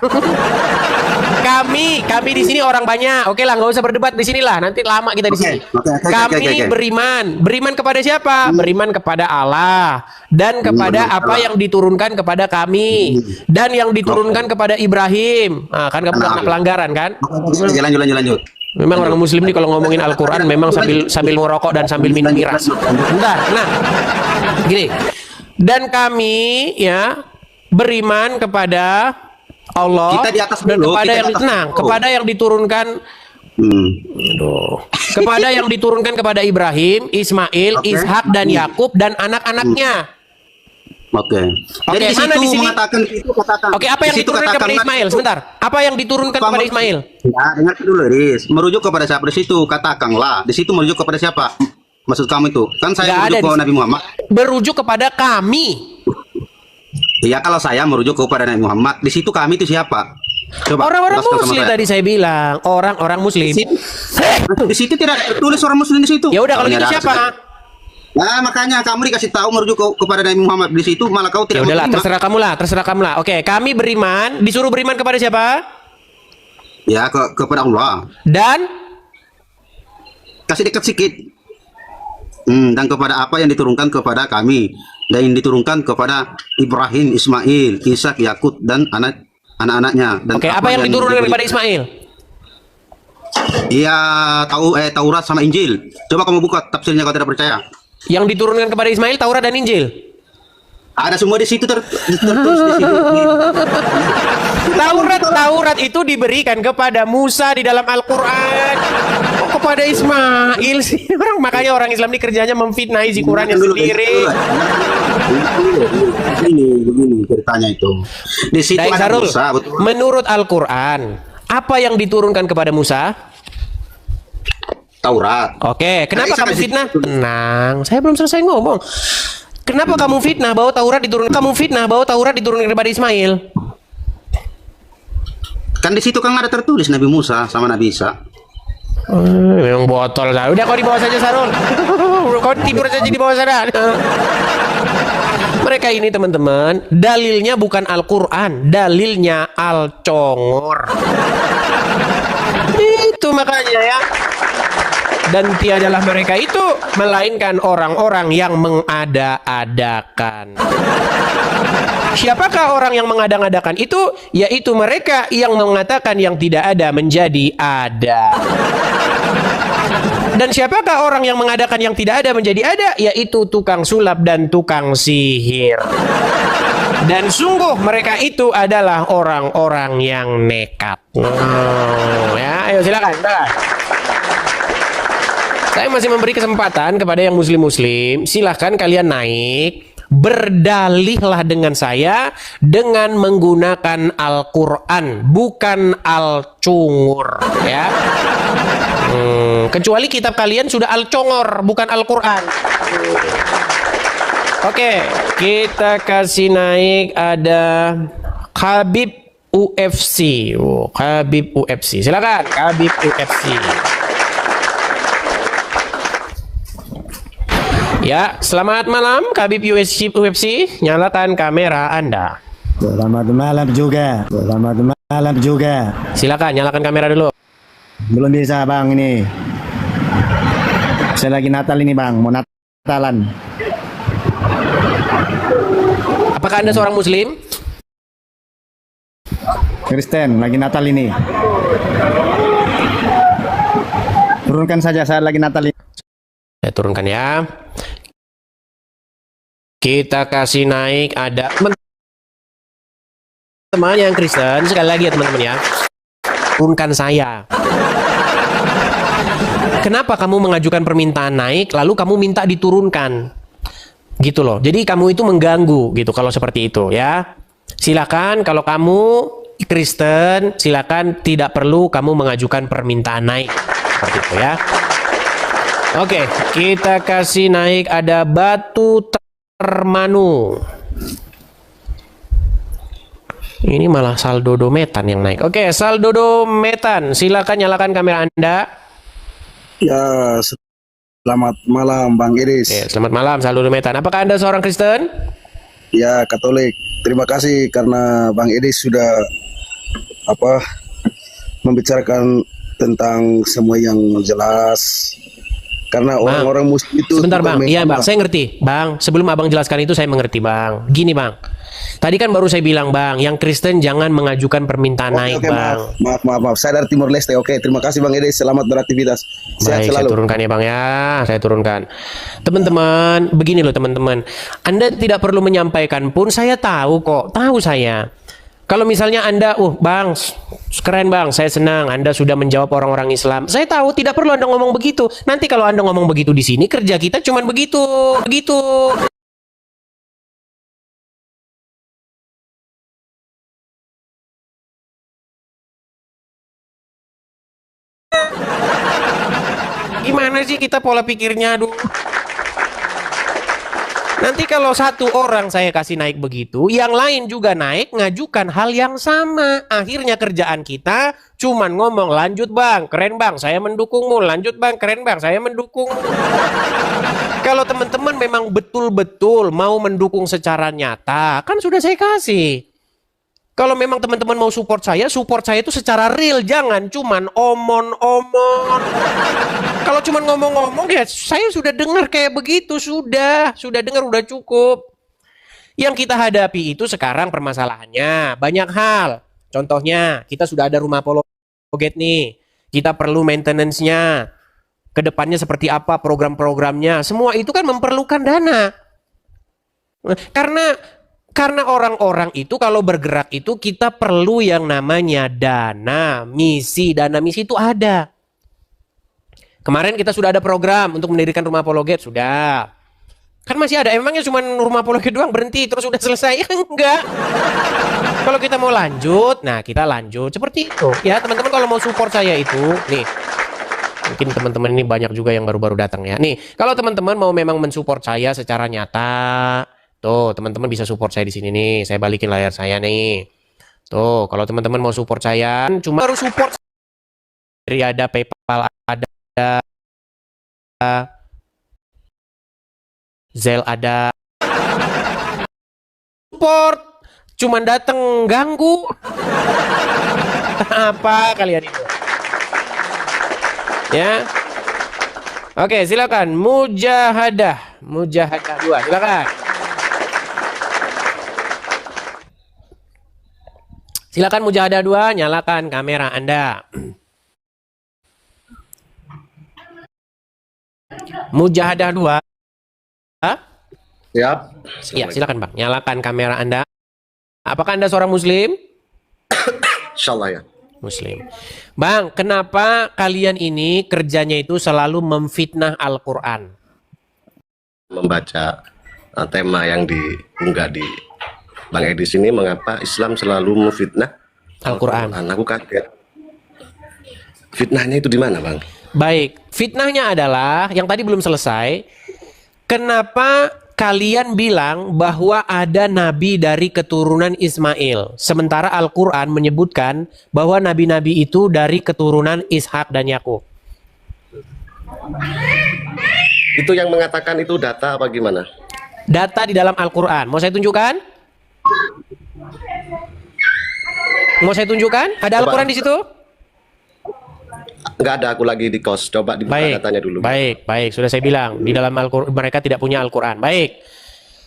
Kami di sini orang banyak. Oke lah, nggak usah berdebat di sinilah. Nanti lama kita di sini. Kami beriman kepada siapa? Beriman kepada Allah dan kepada apa yang diturunkan kepada kami dan yang diturunkan kepada Ibrahim. Nah, kan kamu kena pelanggaran kan? Lanjut. Memang orang Muslim nih kalau ngomongin Al-Quran memang sambil ngerokok dan sambil minum miras. Bentar, nah gini. Dan kami ya beriman kepada Allah kita di atas dan dulu, kepada yang diturunkan kepada yang diturunkan kepada Ibrahim, Ismail, Ishak dan Yakub dan anak-anaknya. Oke. Oke, mana di sini? Oke, apa yang diturunkan kepada Ismail? Sebentar. Apa yang diturunkan kepada Ismail? Ya, dengar dulu, Riz. Merujuk kepada siapa di situ? Katakanlah. Di situ merujuk kepada siapa? Maksud kamu itu? Kan saya merujuk kepada Nabi Muhammad. Berujuk kepada kami. Iya, kalau saya merujuk kepada Nabi Muhammad, di situ kami itu siapa? Coba. Orang-orang Muslim tadi saya bilang, orang-orang Muslim. Di situ tidak tertulis orang Muslim di situ. Ya udah kalau gitu siapa? Nah, makanya kamu dikasih tahu merujuk kepada Nabi Muhammad di situ, malah kau tidak. Ya udahlah, terserah kamu lah. Oke, kami beriman, disuruh beriman kepada siapa? Ya, kepada Allah. Dan kasih dekat sedikit. Dan kepada apa yang diturunkan kepada kami dan yang diturunkan kepada Ibrahim, Ismail, Ishak, Yakub dan anak-anaknya. Oke, apa yang diturunkan kepada Ismail? Iya, Taurat sama Injil. Coba kamu buka tafsirnya kalau tidak percaya. Yang diturunkan kepada Ismail Taurat dan Injil. Ada semua di situ tertulis di situ. Taurat itu diberikan kepada Musa di dalam Al-Quran. Kok kepada Ismail sih? Makanya orang Islam ini kerjanya memfitnah isi Qurannya sendiri. Begini ceritanya itu. Di situ Daik ada Sarul, Musa, betul. menurut Al-Quran, apa yang diturunkan kepada Musa? Taurat. Oke, kenapa Nah, kamu Isa fitnah? kasih- Tenang, saya belum selesai ngomong. Kenapa kamu fitnah bahwa Taurat diturunkan? Kamu fitnah bahwa Taurat diturunkan kepada Ismail? Kan di situ kan ada tertulis Nabi Musa sama Nabi Isa. Memang botol. Udah kau di bawah saja Sarul. Kau tidur saja di bawah sana. Mereka ini teman-teman, dalilnya bukan Al-Quran, dalilnya Al-Congor. Itu makanya ya. Dan tiadalah mereka itu melainkan orang-orang yang mengada-adakan. Siapakah orang yang mengada-adakan itu? Yaitu mereka yang mengatakan yang tidak ada menjadi ada. Dan siapakah orang yang mengadakan yang tidak ada menjadi ada? Yaitu tukang sulap dan tukang sihir. Dan sungguh mereka itu adalah orang-orang yang nekat. Ya, ayo silakan. Saya masih memberi kesempatan kepada yang muslim-muslim. Silahkan kalian naik. Berdalihlah dengan saya dengan menggunakan Al-Quran, bukan Al-Cungur. Ya. Kecuali kitab kalian sudah Al-Congor, bukan Al-Quran. Oke, kita kasih naik ada Khabib UFC. Khabib UFC. Silakan, Khabib UFC. Ya, selamat malam Khabib UFC. Nyalakan kamera Anda. Selamat malam juga. Selamat malam juga. Silakan nyalakan kamera dulu. Belum bisa bang ini. Saya lagi Natal ini bang, mau Natalan. Apakah Anda seorang muslim? Kristen, lagi Natal ini. Turunkan saja, saya lagi Natal ini. Saya turunkan ya. Kita kasih naik ada teman yang Kristen. Sekali lagi ya teman-teman ya. Turunkan saya. Kenapa kamu mengajukan permintaan naik lalu kamu minta diturunkan? Gitu loh. Jadi kamu itu mengganggu gitu kalau seperti itu ya. Silakan kalau kamu Kristen, silakan tidak perlu kamu mengajukan permintaan naik. Seperti itu ya. Oke, kita kasih naik ada Batu Termanu. Ini malah saldo dometan yang naik. Oke, saldo dometan. Silakan nyalakan kamera Anda. Ya, selamat malam Bang Iris. Oke, selamat malam saldo dometan. Apakah Anda seorang Kristen? Ya, Katolik. Terima kasih karena Bang Iris sudah membicarakan tentang semua yang jelas. Karena orang-orang muslim itu sebentar Bang, iya Bang, saya ngerti Bang, sebelum Abang jelaskan itu saya mengerti Bang. Gini Bang, tadi kan baru saya bilang Bang, yang Kristen jangan mengajukan permintaan naik Bang. Maaf, saya dari Timur Leste. Oke, terima kasih Bang Ede, selamat beraktivitas. Sehat Baik, selalu. saya turunkan ya Bang ya, saya turunkan. Teman-teman, begini loh teman-teman, Anda tidak perlu menyampaikan pun, saya tahu kok, tahu saya. Kalau misalnya Anda, Bang, keren Bang, saya senang Anda sudah menjawab orang-orang Islam. Saya tahu tidak perlu Anda ngomong begitu. Nanti kalau Anda ngomong begitu di sini, kerja kita cuman begitu. Gimana sih kita pola pikirnya, aduh. Nanti kalau satu orang saya kasih naik begitu, yang lain juga naik ngajukan hal yang sama. Akhirnya kerjaan kita cuman ngomong lanjut Bang, keren Bang, saya mendukungmu. Lanjut Bang, keren Bang, saya mendukungmu. Kalau teman-teman memang betul-betul mau mendukung secara nyata, kan sudah saya kasih. Kalau memang teman-teman mau support saya itu secara real, jangan cuman omong-omong. Kalau cuman ngomong-ngomong ya saya sudah dengar kayak begitu, sudah dengar, udah cukup. Yang kita hadapi itu sekarang permasalahannya banyak hal. Contohnya kita sudah ada rumah Apologet nih, kita perlu maintenance-nya. Kedepannya seperti apa program-programnya, semua itu kan memerlukan dana. Karena orang-orang itu kalau bergerak itu kita perlu yang namanya dana misi. Dana misi itu ada. Kemarin kita sudah ada program untuk mendirikan rumah apologet, sudah. Kan masih ada, emangnya cuma rumah apologet doang berhenti terus udah selesai? Enggak. Kalau kita mau lanjut, nah kita lanjut seperti itu. Ya teman-teman kalau mau support saya itu, nih. Mungkin teman-teman ini banyak juga yang baru-baru datang ya. Nih, kalau teman-teman mau memang mensupport saya secara nyata, tuh teman-teman bisa support saya di sini nih. Saya balikin layar saya nih. Tuh, kalau teman-teman mau support saya, cuma harus support dari ada PayPal, ada Zelle, ada support. Cuman datang ganggu. Apa kalian itu? Ya. Oke, silakan Mujahadah 2, silakan. Silakan Mujahadah 2, nyalakan kamera Anda. Mujahadah 2. Siap. Ya, silakan Bang, nyalakan kamera Anda. Apakah Anda seorang muslim? Insyaallah ya. Muslim. Bang, kenapa kalian ini kerjanya itu selalu memfitnah Al-Quran? Membaca tema yang diunggah di Bang Edi sini, mengapa Islam selalu memfitnah Al-Quran? Aku kaget. Fitnahnya itu di mana, Bang? Baik, fitnahnya adalah yang tadi belum selesai. Kenapa kalian bilang bahwa ada nabi dari keturunan Ismail, sementara Al-Quran menyebutkan bahwa nabi-nabi itu dari keturunan Ishak dan Yakub? Itu yang mengatakan itu data apa gimana? Data di dalam Al-Quran. Mau saya tunjukkan? Mau saya tunjukkan? Ada Al-Quran di situ? Enggak ada, aku lagi di kos. Coba dibuka datanya dulu. Baik. Sudah saya bilang, di dalam Al-Quran mereka tidak punya Al-Quran. Baik.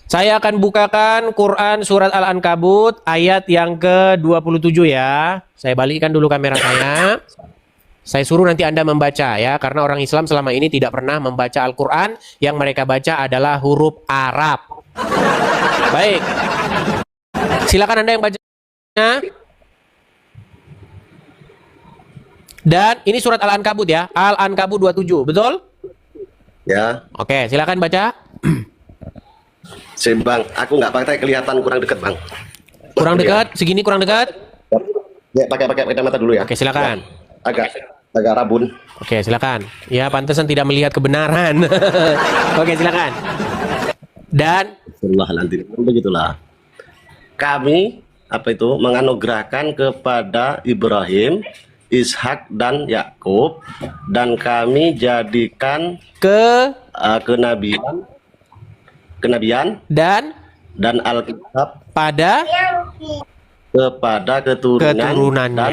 Saya akan bukakan Quran surat Al-Ankabut ayat yang ke-27 ya. Saya balikkan dulu kamera saya. Saya suruh nanti Anda membaca ya, karena orang Islam selama ini tidak pernah membaca Al-Quran. Yang mereka baca adalah huruf Arab. Baik. Silakan Anda yang baca. Dan ini surat Al-Ankabut ya. Al-Ankabut 27, betul? Ya. Oke, silakan baca. Bang, aku nggak pakai kelihatan, kurang dekat, Bang. Kurang dekat? Segini kurang dekat? Ya, pakai kacamata dulu ya. Oke, silakan. Ya. Agak rabun. Oke, silakan. Ya, pantesan tidak melihat kebenaran. Oke, silakan. Dan nanti begitulah. Kami menganugerahkan kepada Ibrahim, Ishak dan Yakub, dan kami jadikan kenabian dan Alkitab kepada keturunannya.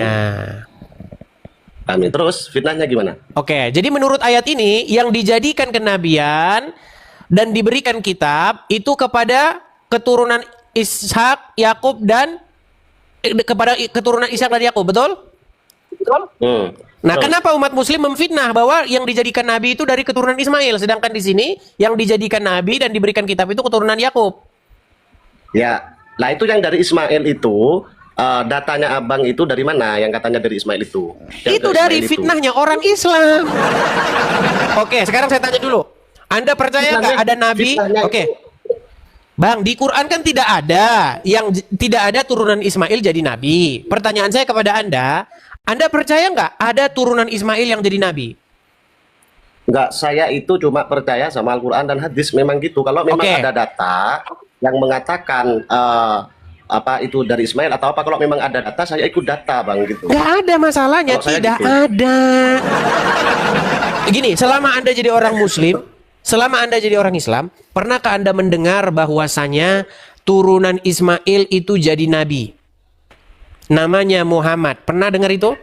Kami terus fitnahnya gimana? Oke, jadi menurut ayat ini yang dijadikan kenabian dan diberikan kitab itu kepada keturunan Ishak, Yakub dan kepada keturunan Ishak dan Yakub, betul? Nah, kenapa umat muslim memfitnah bahwa yang dijadikan nabi itu dari keturunan Ismail, sedangkan di sini yang dijadikan nabi dan diberikan kitab itu keturunan Yakub? Ya, nah itu yang dari Ismail itu datanya abang itu dari mana? Yang katanya dari Ismail itu? Itu dari fitnahnya orang Islam. Oke, sekarang saya tanya dulu. Anda percaya nggak ada nabi? Oke. Bang, di Quran kan tidak ada turunan Ismail jadi nabi. Pertanyaan saya kepada Anda percaya nggak ada turunan Ismail yang jadi nabi? Enggak, saya itu cuma percaya sama Al-Quran dan hadis, memang gitu. Kalau memang ada data yang mengatakan itu dari Ismail atau apa, kalau memang ada data saya ikut data, Bang, gitu. Nggak ada masalahnya, tidak ada. Gini, selama Anda jadi orang Muslim, selama Anda jadi orang Islam, pernahkah Anda mendengar bahwasanya turunan Ismail itu jadi nabi? Namanya Muhammad. Pernah dengar itu?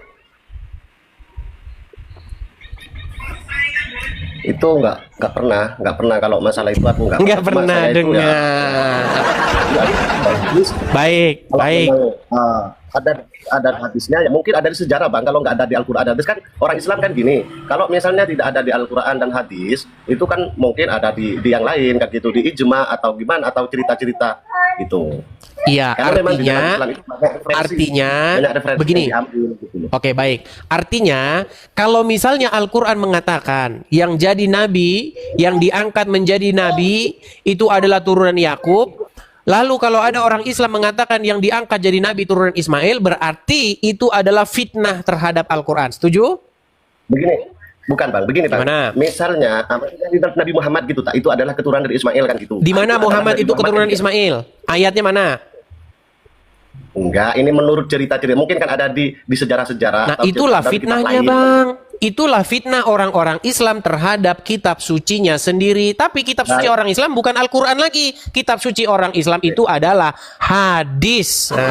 Itu nggak pernah kalau masalah itu aku nggak pernah dengar. Ya, Baik. ada hadisnya, ya mungkin ada di sejarah bang. Kalau nggak ada di Al-Quran dan hadis kan orang Islam kan gini. Kalau misalnya tidak ada di Al-Quran dan hadis, itu kan mungkin ada di yang lain kan gitu, di ijma atau gimana atau cerita-cerita gitu. Iya, Karena memang di dalam Islam itu banyak referensi begini. yang diambil, gitu loh. Oke, baik. Artinya, kalau misalnya Al-Quran mengatakan yang jadi nabi, yang diangkat menjadi nabi, itu adalah turunan Yakub. Lalu kalau ada orang Islam mengatakan yang diangkat jadi nabi turunan Ismail, berarti itu adalah fitnah terhadap Al-Quran. Setuju? Begini, bukan bang, begini bang. Gimana? Misalnya Nabi Muhammad gitu, tak? Itu adalah keturunan dari Ismail kan gitu. Di mana Muhammad itu keturunan Ismail? Ayatnya mana? Enggak, ini menurut cerita-cerita. Mungkin kan ada di sejarah-sejarah. Nah, atau itulah dalam kitab fitnahnya, lain. Bang. Itulah fitnah orang-orang Islam terhadap kitab sucinya sendiri. Tapi kitab suci orang Islam bukan Al-Quran lagi. Kitab suci orang Islam itu adalah hadis. Nah,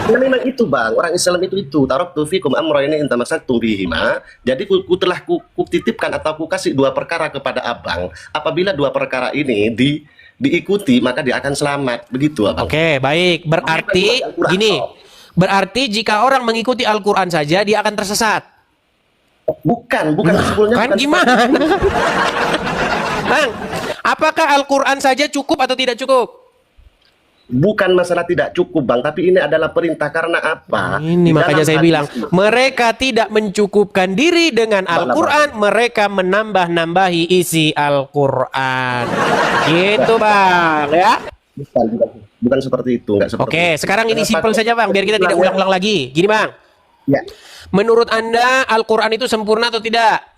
memang itu bang, orang Islam itu taraktu fikum amrayni in tamassaktum bihima. Jadi ku telah ku titipkan atau ku kasih dua perkara kepada abang. Apabila dua perkara ini diikuti maka dia akan selamat. Begitu abang. Oke, baik. Berarti gini. Berarti jika orang mengikuti Al-Quran saja dia akan tersesat. Bukan sebelumnya. Kan bukan gimana? Bang, apakah Al-Quran saja cukup atau tidak cukup? Bukan masalah tidak cukup bang, tapi ini adalah perintah. Karena apa? Ini Di makanya dalam saya hadis bilang, mereka tidak mencukupkan diri dengan Al-Quran, mereka menambah-nambahi isi Al-Quran. Gitu bang, ya? Bukan seperti itu. Oke, sekarang ini simpel saja bang, biar kita tidak ulang-ulang lagi. Gini bang, ya. Menurut Anda Al-Quran itu sempurna atau tidak?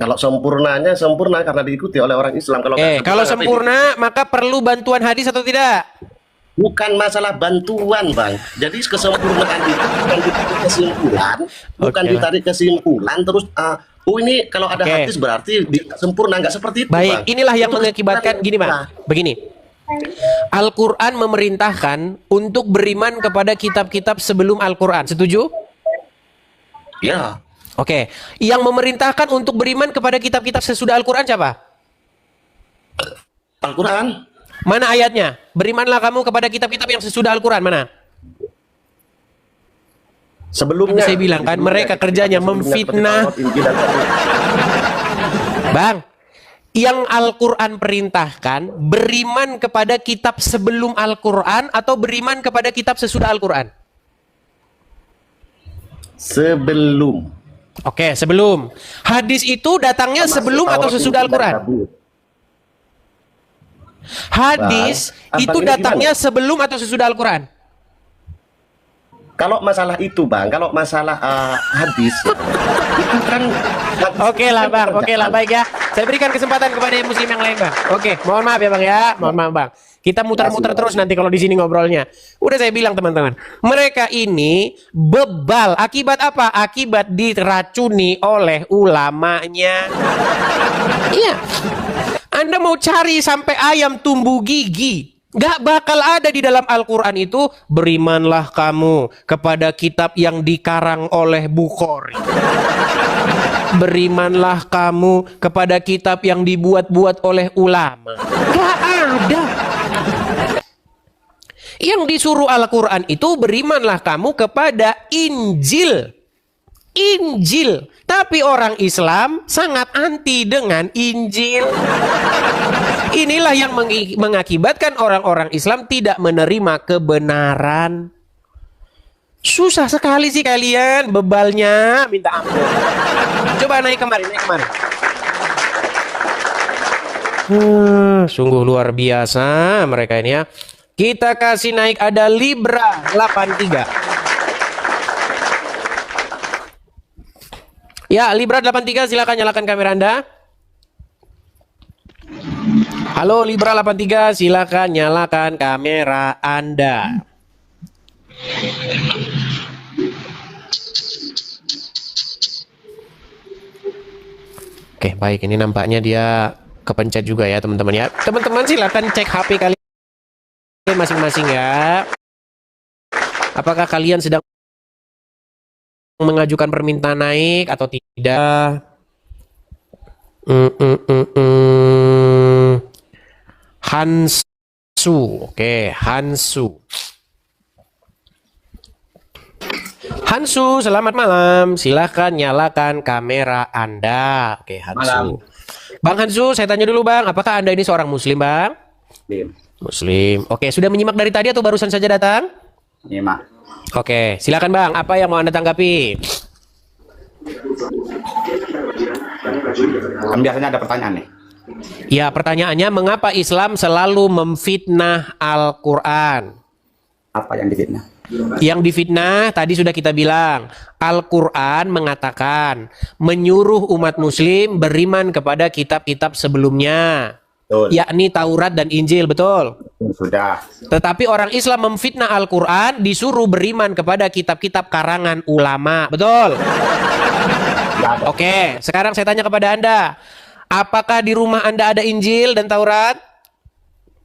Kalau sempurnanya sempurna karena diikuti oleh orang Islam. Kalau sempurna maka perlu bantuan hadis atau tidak? Bukan masalah bantuan bang. Jadi kesempurnaan itu bukan ditarik kesimpulan, bukan ditarik kesimpulan terus. Ini kalau ada hadis berarti sempurna, nggak seperti itu. Baik, bang. inilah yang Itu mengakibatkan gini bang. Begini. Al-Quran memerintahkan untuk beriman kepada kitab-kitab sebelum Al-Quran. Setuju? Ya. Oke. Yang memerintahkan untuk beriman kepada kitab-kitab sesudah Al-Quran siapa? Al-Quran. Mana ayatnya? Berimanlah kamu kepada kitab-kitab yang sesudah Al-Quran. Mana? Sebelumnya. Saya bilang kan mereka kerjanya memfitnah. Bang. Yang Al-Quran perintahkan beriman kepada kitab sebelum Al-Quran atau beriman kepada kitab sesudah Al-Quran? Sebelum. Oke, sebelum. Hadis itu datangnya sebelum atau sesudah Al-Quran? Hadis itu datangnya sebelum atau sesudah Al-Quran? Kalau masalah itu bang, kalau masalah hadis itu kan. Oke lah bang, oke lah, baik ya. Saya berikan kesempatan kepada muslim yang lain bang. Oke, mohon maaf ya bang ya, mohon maaf bang. Kita muter-muter terus nanti kalau di sini ngobrolnya. Udah saya bilang teman-teman, mereka ini bebal. Akibat apa? Akibat diracuni oleh ulamanya. Iya. Anda mau cari sampai ayam tumbuh gigi, gak bakal ada di dalam Al-Quran itu. Berimanlah kamu kepada kitab yang dikarang oleh Bukhari. Berimanlah kamu kepada kitab yang dibuat-buat oleh ulama. Gak ada. Yang disuruh Al-Quran itu berimanlah kamu kepada Injil. Injil. Tapi orang Islam sangat anti dengan Injil. Inilah yang mengakibatkan orang-orang Islam tidak menerima kebenaran. Susah sekali sih kalian, bebalnya minta ampun. Coba naik kemarin, sungguh luar biasa mereka ini ya. Kita kasih naik, ada Libra 83. Ya, Libra 83 silakan nyalakan kamera Anda. Halo Libra 83, silakan nyalakan kamera Anda. Oke, baik, ini nampaknya dia kepencet juga ya teman-teman ya. Teman-teman silakan cek HP kalian masing-masing ya. Apakah kalian sedang mengajukan permintaan naik atau tidak? Hansu. Oke, Hansu. Hansu, selamat malam. Silahkan nyalakan kamera Anda. Oke, Hansu. Malam. Bang Hansu, saya tanya dulu Bang, apakah Anda ini seorang Muslim Bang? Muslim. Oke, sudah menyimak dari tadi atau barusan saja datang? Nyimak. Oke, silakan Bang, apa yang mau Anda tanggapi? Kan biasanya ada pertanyaan nih. Ya, pertanyaannya, mengapa Islam selalu memfitnah Al-Quran? Apa yang difitnah? Yang difitnah tadi sudah kita bilang, Al-Quran mengatakan menyuruh umat muslim beriman kepada kitab-kitab sebelumnya, Betul. yakni Taurat dan Injil, betul? Sudah. Tetapi orang Islam memfitnah Al-Quran, disuruh beriman kepada kitab-kitab karangan ulama, betul? Oke, sekarang saya tanya kepada Anda, apakah di rumah Anda ada Injil dan Taurat?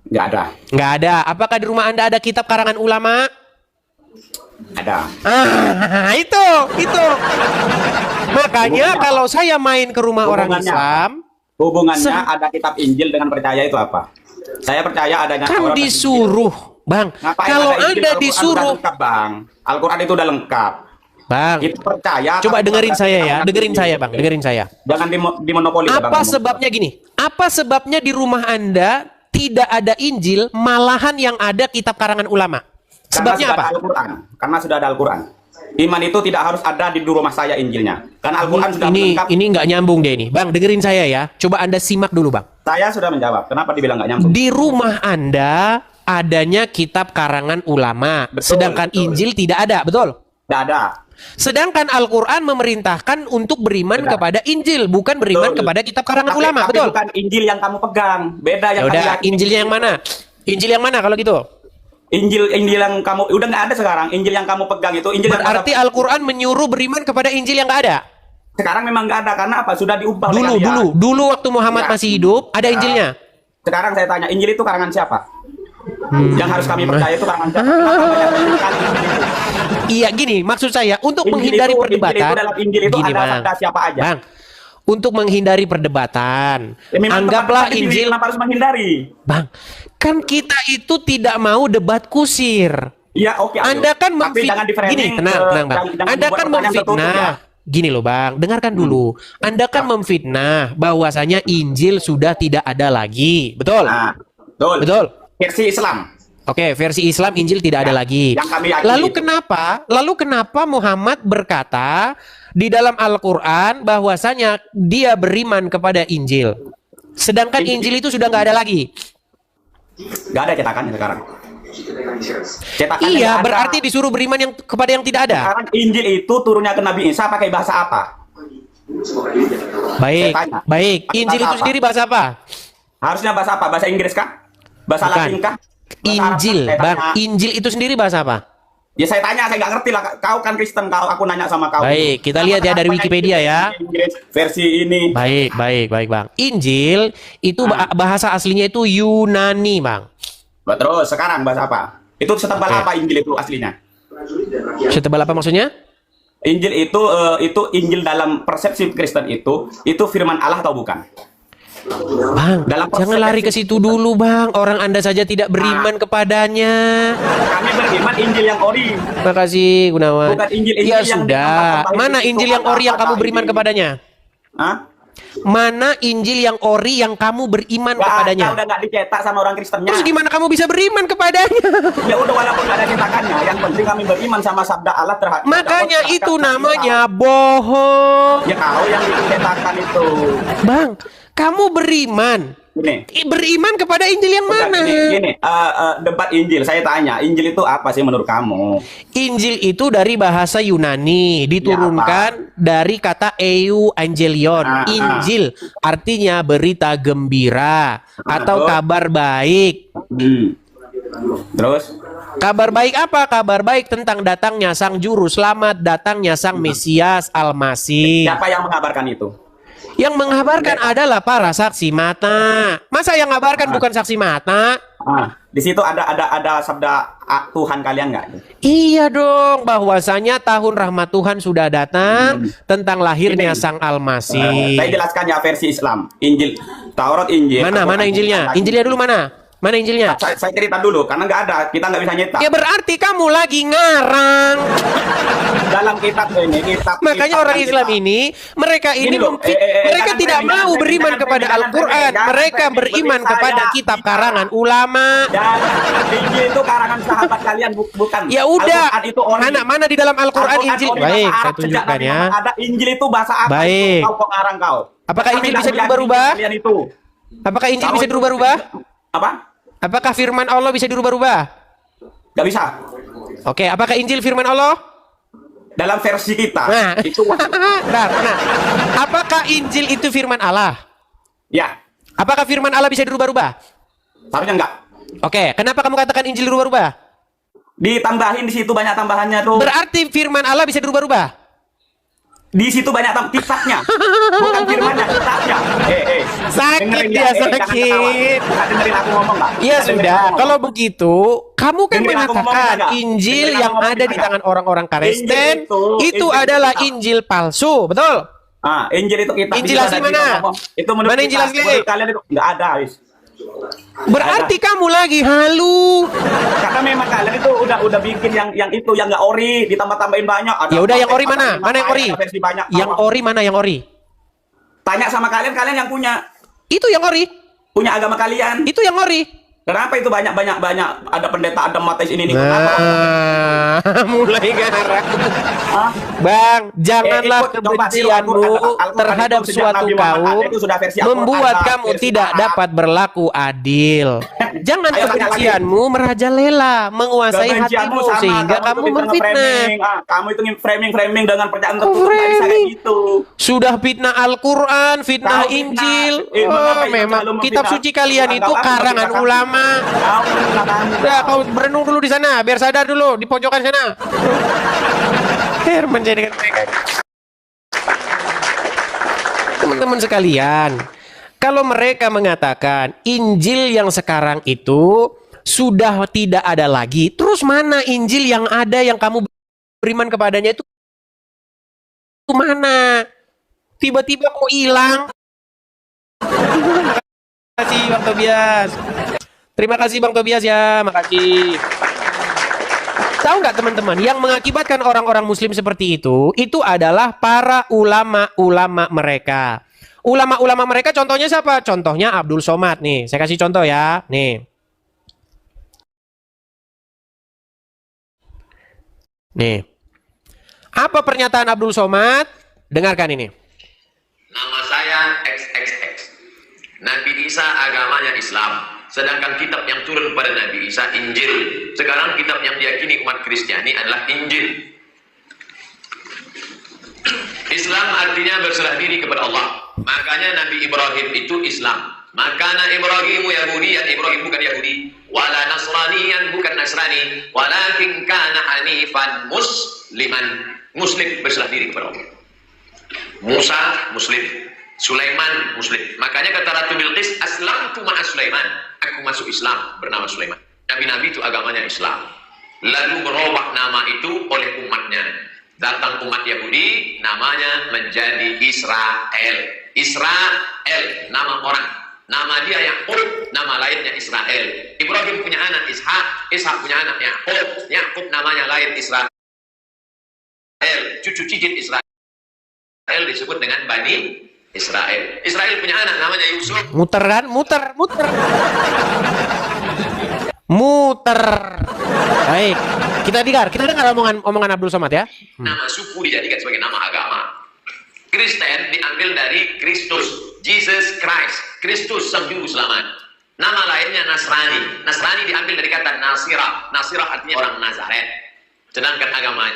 Nggak ada. Nggak ada. Apakah di rumah Anda ada kitab karangan ulama? Ada. Itu. Makanya kalau saya main ke rumah orang Islam, hubungannya ada kitab Injil dengan percaya itu apa? Saya percaya adanya kan Taurat dan disuruh, Bang. Ngapain Kalau ada Injil? Anda Al-Quran disuruh, udah lengkap, Bang. Al-Quran itu udah lengkap. Bang, Kita percaya. coba tapi dengerin bukan saya berarti ya, kita dengerin Injil. saya Bang, dengerin saya. Jangan dimonopoli. Apa sebabnya gini? Apa sebabnya di rumah Anda tidak ada Injil, malahan yang ada kitab karangan ulama? Sebabnya apa? Karena sudah ada Al-Quran. Iman itu tidak harus ada di rumah saya Injilnya. Karena Al-Quran sudah lengkap. Ini nggak nyambung deh ini. Bang, dengerin saya ya. Coba Anda simak dulu, Bang. Saya sudah menjawab. Kenapa dibilang nggak nyambung? Di rumah Anda adanya kitab karangan ulama, sedangkan Injil tidak ada, betul? Tidak ada. Sedangkan Al-Quran memerintahkan untuk beriman kepada Injil, bukan beriman kepada kitab karangan ulama, tapi betul? bukan Injil yang kamu pegang. Beda yang Yaudah, kamu yakini. Injilnya yang mana? Injil yang mana kalau gitu? Injil yang kamu udah nggak ada sekarang. Injil yang kamu pegang itu Injil Berarti yang Al-Quran menyuruh beriman kepada Injil yang nggak ada? sekarang memang nggak ada. Karena apa? Sudah diubah oleh kalian. Dulu waktu Muhammad masih hidup ada Injilnya. Sekarang saya tanya, Injil itu karangan siapa? Yang harus kami percaya itu karangan siapa? Iya, gini maksud saya, untuk Injil menghindari itu- perdebatan. Injil itu dalam Injil itu Gini, ada Bang. sabda siapa aja. Bang, untuk menghindari perdebatan, Ya, memang anggaplah tempat Injil. kenapa harus menghindari? Bang, kan kita itu tidak mau debat kusir. Ya oke. Anda kan tapi jangan di-framing gini, tenang, ke- tenang, Bang. jangan Anda dibuat kan pertanyaan tertutup, memfitnah. ya. Gini loh, Bang, dengarkan dulu. Anda kan memfitnah bahwasanya Injil sudah tidak ada lagi. Betul? Nah, betul. Betul. Versi Islam. Oke, versi Islam Injil tidak ada lagi. yang kami yakini Lalu itu. kenapa Muhammad berkata di dalam Al-Qur'an bahwasanya dia beriman kepada Injil. Sedangkan Injil itu sudah nggak ada lagi. Nggak ada cetakannya sekarang. Cetakannya Iya, nggak ada. berarti disuruh beriman yang kepada yang tidak ada. Sekarang Injil itu turunnya ke Nabi Isa pakai bahasa apa? Baik, Saya tanya. baik. Pakai Injil bahasa itu apa? sendiri bahasa apa? Harusnya bahasa apa? Bahasa Inggris kah? Bahasa Bukan. Latin kah? Bahasa Arab Injil, kah? Saya Bang. tanya. Injil itu sendiri bahasa apa? Ya saya tanya, saya nggak ngerti lah. Kau kan Kristen, aku nanya sama kau. Baik, kita lihat ya dari Wikipedia ya. Inggris, versi ini. Baik, Bang. Injil itu bahasa aslinya itu Yunani, Bang. Terus sekarang bahasa apa? Itu setebal Oke. apa Injil itu aslinya? Setebal apa maksudnya? Injil itu Injil dalam persepsi Kristen itu firman Allah atau bukan? Bang, Dalam jangan lari ke situ dulu, Bang. Orang Anda saja tidak beriman kepadanya. Kami beriman Injil yang ori. Makasih, Gunawan. Bukan Injil Ya yang sudah. ditambah-tambahin Mana itu Injil yang ada ori yang kamu apa beriman ini? kepadanya? Hah? Mana Injil yang ori yang kamu beriman Nggak kepadanya? ada, udah nggak dicetak sama orang Kristennya. Terus gimana kamu bisa beriman kepadanya? Ya udah walaupun nggak ada cetakannya, yang penting kami beriman sama sabda Allah terhadap. Makanya itu namanya bohong. Ya kau yang bikin cetakan itu. Bang, kamu beriman. Gini. Beriman kepada Injil yang Bukan, mana? Gini, debat Injil. Saya tanya, Injil itu apa sih menurut kamu? Injil itu dari bahasa Yunani, diturunkan dari kata Evangelion. Injil artinya berita gembira atau terus? kabar baik. Terus? Kabar baik apa? Kabar baik tentang datangnya Sang Juru Selamat, datangnya Sang Mesias Al-Masih. Siapa yang mengabarkan itu? Yang mengabarkan adalah para saksi mata. Masa yang mengabarkan bukan saksi mata? Di situ ada sabda Tuhan kalian nggak? Iya dong, bahwasanya tahun rahmat Tuhan sudah datang tentang lahirnya Sang Al-Masih. Saya jelaskan ya versi Islam. Injil, Taurat, Injil. Mana Injilnya? Injilnya dulu mana? Mana Injilnya? Saya cerita dulu, karena nggak ada, kita nggak bisa nyetak. Ya berarti kamu lagi ngarang. Dalam kitab ini, Makanya orang Islam ini, mereka ini mereka tidak mau beriman kepada Al-Quran. Mereka beriman kepada kitab karangan ulama. Injil itu karangan sahabat kalian, bukan. Ya udah, mana di dalam Al-Quran Injil? Baik, saya tunjukkan ya. Ada Injil itu bahasa apa? Baik. Kau kok ngarang kau? Apakah Injil bisa dirubah-rubah? Apakah Injil bisa dirubah-rubah? Apa? Apakah firman Allah bisa dirubah-rubah? Gak bisa. Oke, apakah Injil firman Allah? Dalam versi kita. Nah, itu apakah Injil itu firman Allah? Ya. Apakah firman Allah bisa dirubah-rubah? Harusnya enggak. Oke, kenapa kamu katakan Injil dirubah-rubah? Ditambahin di situ banyak tambahannya tuh. Berarti firman Allah bisa dirubah-rubah? Di situ banyak kitabnya. Bukan firmannya, kitabnya. Sakit dia, sakit. Dengerin aku ngomong enggak? Iya sudah, kalau begitu kamu kan mengatakan Injil yang ada di tangan orang-orang Kristen itu adalah Injil palsu, betul? Ah, Injil itu kitab. Injil asli mana? Itu menurut mana Injil asli? Kalian itu enggak ada, wis. Berarti kamu lagi halu. Karena memang kalian itu udah bikin yang itu yang nggak ori, ditambah-tambahin banyak. Ya udah, yang ori mana? Mana yang ori? Yang ori mana yang ori? Tanya sama kalian yang punya. Itu yang ori. Punya agama kalian. Itu yang ori. Kenapa itu banyak ada pendeta ada matis ini nih? Nah, mulai garang. Bang, janganlah kebencianmu terhadap suatu kaum membuat kamu tidak dapat berlaku adil. Jangan kebencianmu merajalela menguasai hatimu sehingga kamu memfitnah. Kamu itu framing dengan percayaan tertutup kayak gitu. Sudah fitnah Al-Quran, fitnah Injil. Oh, memang kitab suci kalian itu karangan ulama. Udah, kau berenung dulu di sana, biar sadar dulu di pojokan sana. Menjadikan mereka. Teman-teman sekalian, kalau mereka mengatakan Injil yang sekarang itu sudah tidak ada lagi, terus mana Injil yang ada yang kamu beriman kepadanya itu mana? Tiba-tiba kok hilang? Terima kasih Bang Tobias. Terima kasih Bang Tobias ya, makasih. Tahu nggak teman-teman, yang mengakibatkan orang-orang Muslim seperti itu adalah para ulama-ulama mereka. Ulama-ulama mereka contohnya siapa? Contohnya Abdul Somad nih. Saya kasih contoh ya, nih. Nih. Apa pernyataan Abdul Somad? Dengarkan ini. Nama saya XXX. Nabi Isa agamanya Islam. Sedangkan kitab yang turun pada Nabi Isa Injil. Sekarang kitab yang diyakini umat Kristiani adalah Injil. Islam artinya berserah diri kepada Allah. Makanya Nabi Ibrahim itu Islam. Makana Ibrahimu Yahudi, Ibrahim bukan Yahudi. Wala Nasraniyan, bukan Nasrani. Walakin kana hanifan musliman. Muslim, berserah diri kepada Allah. Musa Muslim, Sulaiman Muslim. Makanya kata Ratu Bilqis, aslamtu ma'a Sulaiman. Aku masuk Islam bernama Sulaiman. Nabi-nabi itu agamanya Islam. Lalu berubah nama itu oleh umatnya. Datang umat Yahudi, namanya menjadi Israel. Israel, nama orang. Nama dia Yakub, nama lainnya Israel. Ibrahim punya anak Ishak, Ishak punya anak Yakub. Yakub namanya lain Israel. Cucu cicit Israel disebut dengan Bani Israel. Israel punya anak namanya Yusuf. Muter kan? Muter. Baik. Kita dengar omongan Abdul Somad ya. Nama suku dijadikan sebagai nama agama. Kristen diambil dari Kristus, Jesus Christ. Kristus sang juru selamat. Nama lainnya Nasrani. Nasrani diambil dari kata Nasirah. Nasirah artinya orang Nazaret. Sedangkan agama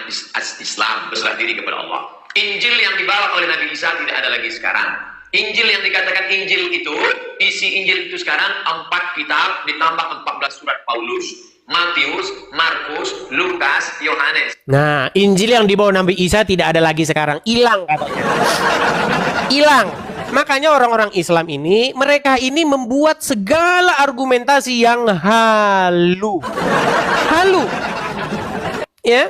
Islam berserah diri kepada Allah. Injil yang dibawa oleh Nabi Isa tidak ada lagi sekarang. Injil yang dikatakan Injil itu, isi Injil itu sekarang 4 kitab ditambah 14 surat Paulus. Matius, Markus, Lukas, Yohanes. Nah, Injil yang dibawa Nabi Isa tidak ada lagi sekarang. Hilang katanya. Hilang. Makanya orang-orang Islam ini, mereka ini membuat segala argumentasi yang halu. Ya.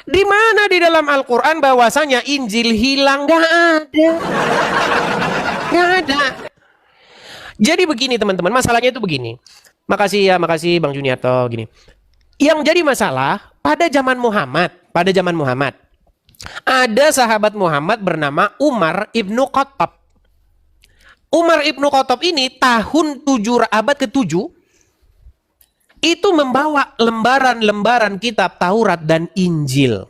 Di mana di dalam Al-Quran bahwasanya Injil hilang? Gak ada. Jadi begini teman-teman, masalahnya itu begini. Makasih ya, makasih Bang Juniarto gini. Yang jadi masalah pada zaman Muhammad, ada sahabat Muhammad bernama Umar ibnu Khattab. Umar ibnu Khattab ini tahun abad ke-7 itu membawa lembaran-lembaran kitab Taurat dan Injil.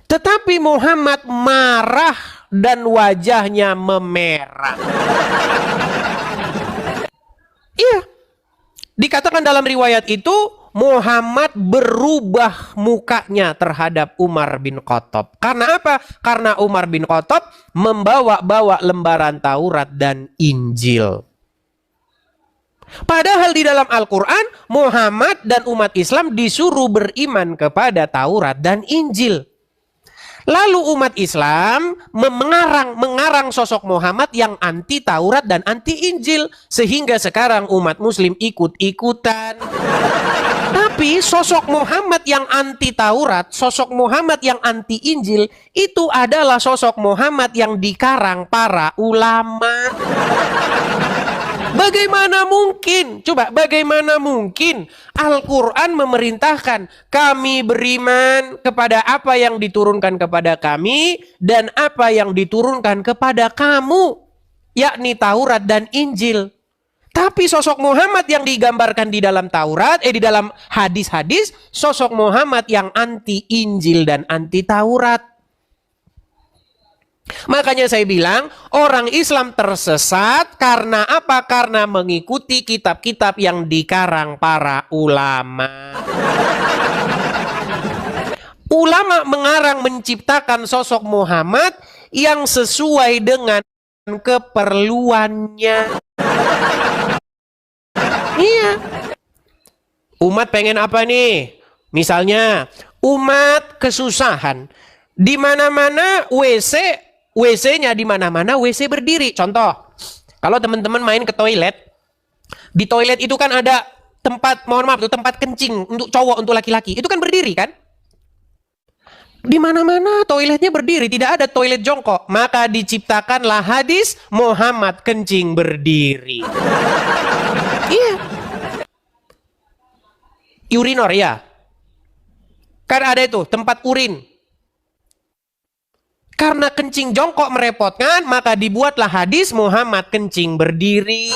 Tetapi Muhammad marah dan wajahnya memerah. Iya. Dikatakan dalam riwayat itu Muhammad berubah mukanya terhadap Umar bin Khattab. Karena apa? Karena Umar bin Khattab membawa-bawa lembaran Taurat dan Injil. Padahal di dalam Al-Quran, Muhammad dan umat Islam disuruh beriman kepada Taurat dan Injil. Lalu umat Islam mengarang sosok Muhammad yang anti Taurat dan anti Injil. Sehingga sekarang umat Muslim ikut-ikutan. Tapi sosok Muhammad yang anti Taurat, sosok Muhammad yang anti Injil, itu adalah sosok Muhammad yang dikarang para ulama. Bagaimana mungkin? Coba, bagaimana mungkin Al-Quran memerintahkan kami beriman kepada apa yang diturunkan kepada kami dan apa yang diturunkan kepada kamu, yakni Taurat dan Injil. Tapi sosok Muhammad yang digambarkan di dalam Taurat, di dalam hadis-hadis, sosok Muhammad yang anti Injil dan anti Taurat. Makanya saya bilang orang Islam tersesat karena apa? Karena mengikuti kitab-kitab yang dikarang para ulama. Ulama mengarang menciptakan sosok Muhammad yang sesuai dengan keperluannya. Iya. Umat pengen apa nih? Misalnya umat kesusahan. Di mana-mana WC-nya di mana-mana WC berdiri. Contoh, kalau teman-teman main ke toilet, di toilet itu kan ada tempat, mohon maaf, itu tempat kencing untuk cowok, untuk laki-laki. Itu kan berdiri kan? Di mana-mana toiletnya berdiri, tidak ada toilet jongkok. Maka diciptakanlah hadis Muhammad kencing berdiri. Iya. Urinor ya. Kan ada itu tempat urin. Karena kencing jongkok merepotkan, maka dibuatlah hadis Muhammad kencing berdiri.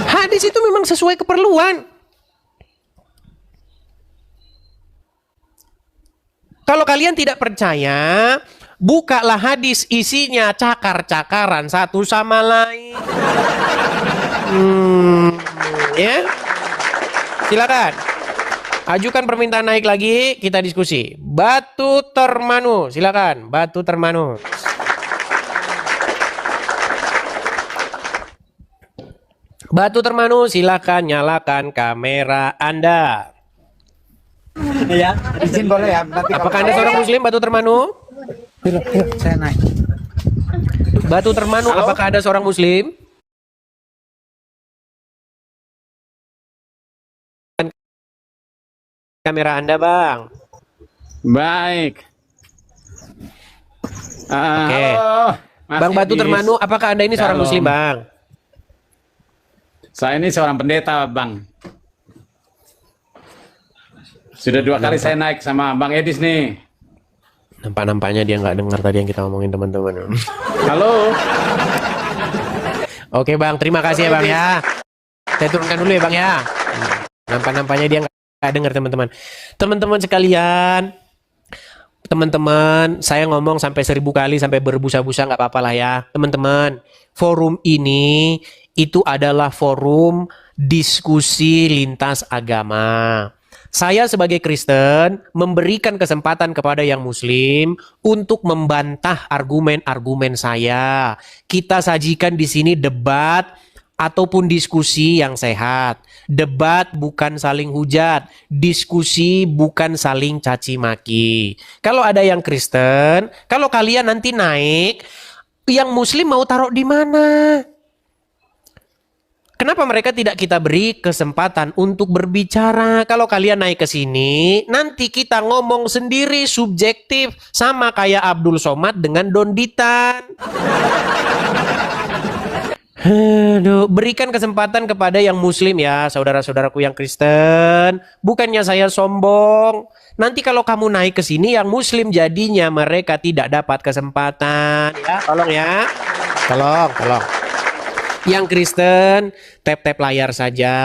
Hadis itu memang sesuai keperluan. Kalau kalian tidak percaya, bukalah hadis, isinya cakar-cakaran satu sama lain. Ya, silakan. Ajukan permintaan naik lagi, kita diskusi. Batu Termanu, silakan. Batu Termanu. Batu Termanu, silakan nyalakan kamera Anda. Ya, izin boleh ya. Nanti apakah Anda seorang Muslim, Batu Termanu? Yuk, saya naik. Batu Termanu, halo? Apakah Anda seorang Muslim? Kamera Anda, Bang. Baik. Oke. Bang Batu Termanu, apakah Anda ini seorang Muslim, Bang? Saya ini seorang pendeta, Bang. Sudah 2 kali saya naik sama Bang Edis nih. Nampak-nampaknya dia nggak dengar tadi yang kita ngomongin, teman-teman. Halo. Oke, Bang. Terima kasih ya, Bang ya. Saya turunkan dulu ya, Bang ya. Nampak-nampaknya dia nggak dengar, teman-teman. Teman-teman sekalian, teman-teman, saya ngomong sampai 1000 kali, sampai berbusa-busa nggak apa-apa lah ya. Teman-teman, forum ini itu adalah forum diskusi lintas agama. Saya sebagai Kristen memberikan kesempatan kepada yang Muslim untuk membantah argumen-argumen saya. Kita sajikan di sini debat ataupun diskusi yang sehat. Debat bukan saling hujat, diskusi bukan saling caci maki. Kalau ada yang Kristen, kalau kalian nanti naik, yang Muslim mau taruh di mana? Kenapa mereka tidak kita beri kesempatan untuk berbicara? Kalau kalian naik ke sini, nanti kita ngomong sendiri subjektif sama kayak Abdul Somad dengan Don Ditan. Aduh, berikan kesempatan kepada yang muslim ya, saudara-saudaraku yang Kristen. Bukannya saya sombong. Nanti kalau kamu naik ke sini yang muslim jadinya mereka tidak dapat kesempatan ya. Tolong ya. Tolong. Yang Kristen, tap-tap layar saja.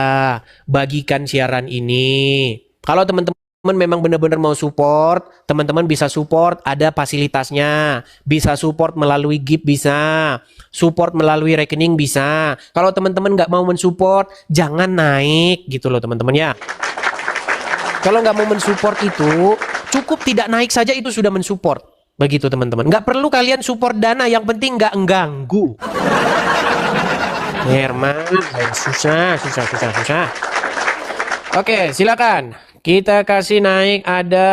Bagikan siaran ini. Kalau teman-teman memang benar-benar mau support, teman-teman bisa support, ada fasilitasnya. Bisa support melalui Gift bisa. Support melalui rekening bisa. Kalau teman-teman nggak mau mensupport, jangan naik gitu loh teman-teman ya. Kalau nggak mau mensupport itu, cukup tidak naik saja itu sudah mensupport. Begitu teman-teman. Nggak perlu kalian support dana, yang penting nggak mengganggu. Herman, susah. Oke, silakan. Kita kasih naik ada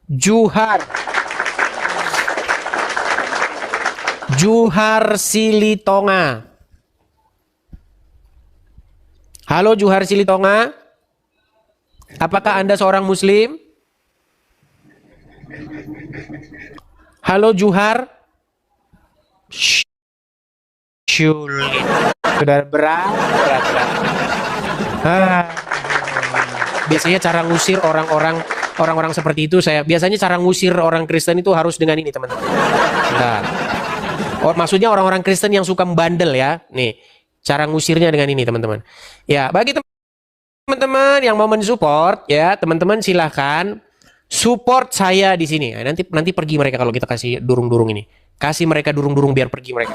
Juhar Silitonga. Halo Juhar Silitonga. Apakah Anda seorang muslim? Halo Juhar. Sulit. Sudah berat. Biasanya cara ngusir orang-orang seperti itu biasanya cara ngusir orang Kristen itu harus dengan ini teman-teman. Bentar. Maksudnya orang-orang Kristen yang suka membandel ya. Nih, cara ngusirnya dengan ini teman-teman. Ya, bagi teman-teman yang mau mensupport ya, teman-teman silahkan support saya di sini. Nanti pergi mereka kalau kita kasih durung-durung ini. Kasih mereka durung-durung biar pergi mereka.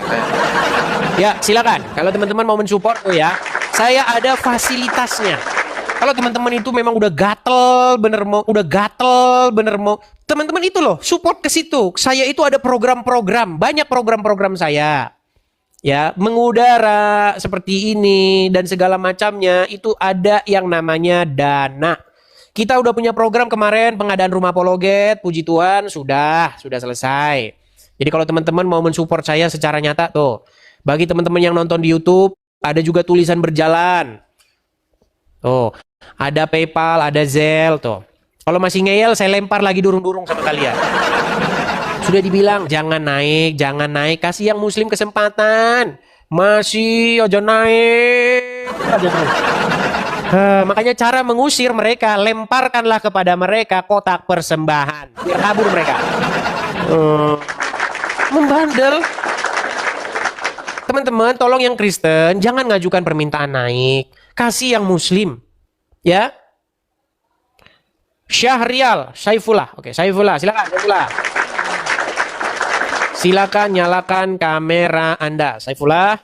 Ya, silakan. Kalau teman-teman mau mensupport tuh ya, saya ada fasilitasnya. Kalau teman-teman itu memang udah gatel bener mau, teman-teman itu loh support ke situ. Saya itu ada program-program, banyak program-program saya. Ya, mengudara seperti ini dan segala macamnya itu ada yang namanya dana. Kita udah punya program kemarin pengadaan rumah Apologet, puji Tuhan sudah selesai. Jadi kalau teman-teman mau mensupport saya secara nyata tuh, bagi teman-teman yang nonton di YouTube ada juga tulisan berjalan. Tuh, ada PayPal, ada Zelle tuh. Kalau masih ngeyel saya lempar lagi durung-durung sama kalian. Sudah dibilang jangan naik, kasih yang muslim kesempatan. Masih aja naik. Makanya cara mengusir mereka, lemparkanlah kepada mereka kotak persembahan. Biar kabur mereka. Membandel. Teman-teman, tolong yang Kristen jangan ngajukan permintaan naik. Kasih yang muslim. Ya. Syahrial, Saifullah. Oke, Saifullah, silakan Saifullah. Silakan nyalakan kamera Anda, Saifullah.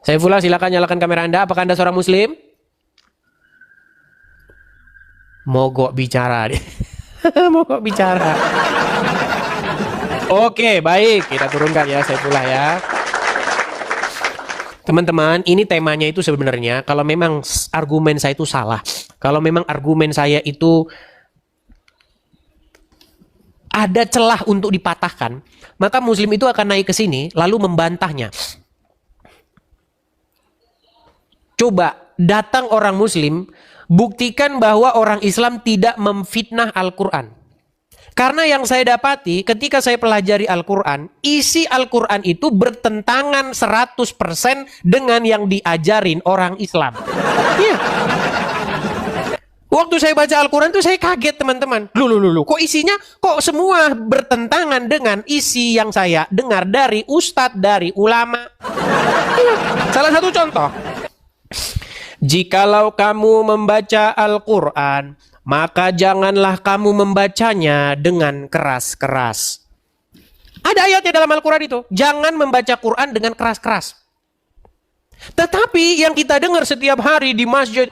Saifullah, silakan nyalakan kamera Anda. Apakah Anda seorang muslim? Mogok bicara. Mogok bicara. Oke, baik. Kita turunkan ya Saifullah ya. Teman-teman, ini temanya itu sebenarnya kalau memang argumen saya itu salah, kalau memang argumen saya itu ada celah untuk dipatahkan, maka muslim itu akan naik ke sini lalu membantahnya. Coba datang orang muslim, buktikan bahwa orang Islam tidak memfitnah Al-Quran. Karena yang saya dapati ketika saya pelajari Al-Quran, isi Al-Quran itu bertentangan 100% dengan yang diajarin orang Islam. Iya. Waktu saya baca Al-Quran itu saya kaget teman-teman. Loh, kok isinya kok semua bertentangan dengan isi yang saya dengar dari ustadz, dari ulama. Iya. Salah satu contoh. Jikalau kamu membaca Al-Quran, maka janganlah kamu membacanya dengan keras-keras. Ada ayatnya dalam Al-Quran itu. Jangan membaca Quran dengan keras-keras. Tetapi yang kita dengar setiap hari di masjid,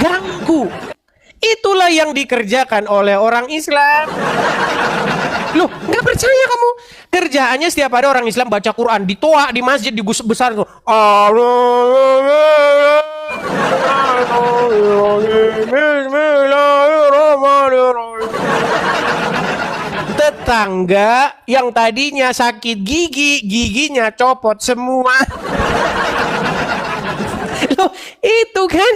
ganggu. Itulah yang dikerjakan oleh orang Islam. Loh, nggak percaya kamu? Kerjaannya setiap hari orang Islam baca Quran, ditoa di masjid, digusuk besar tuh. Tetangga yang tadinya sakit gigi, giginya copot semua. Loh, itu kan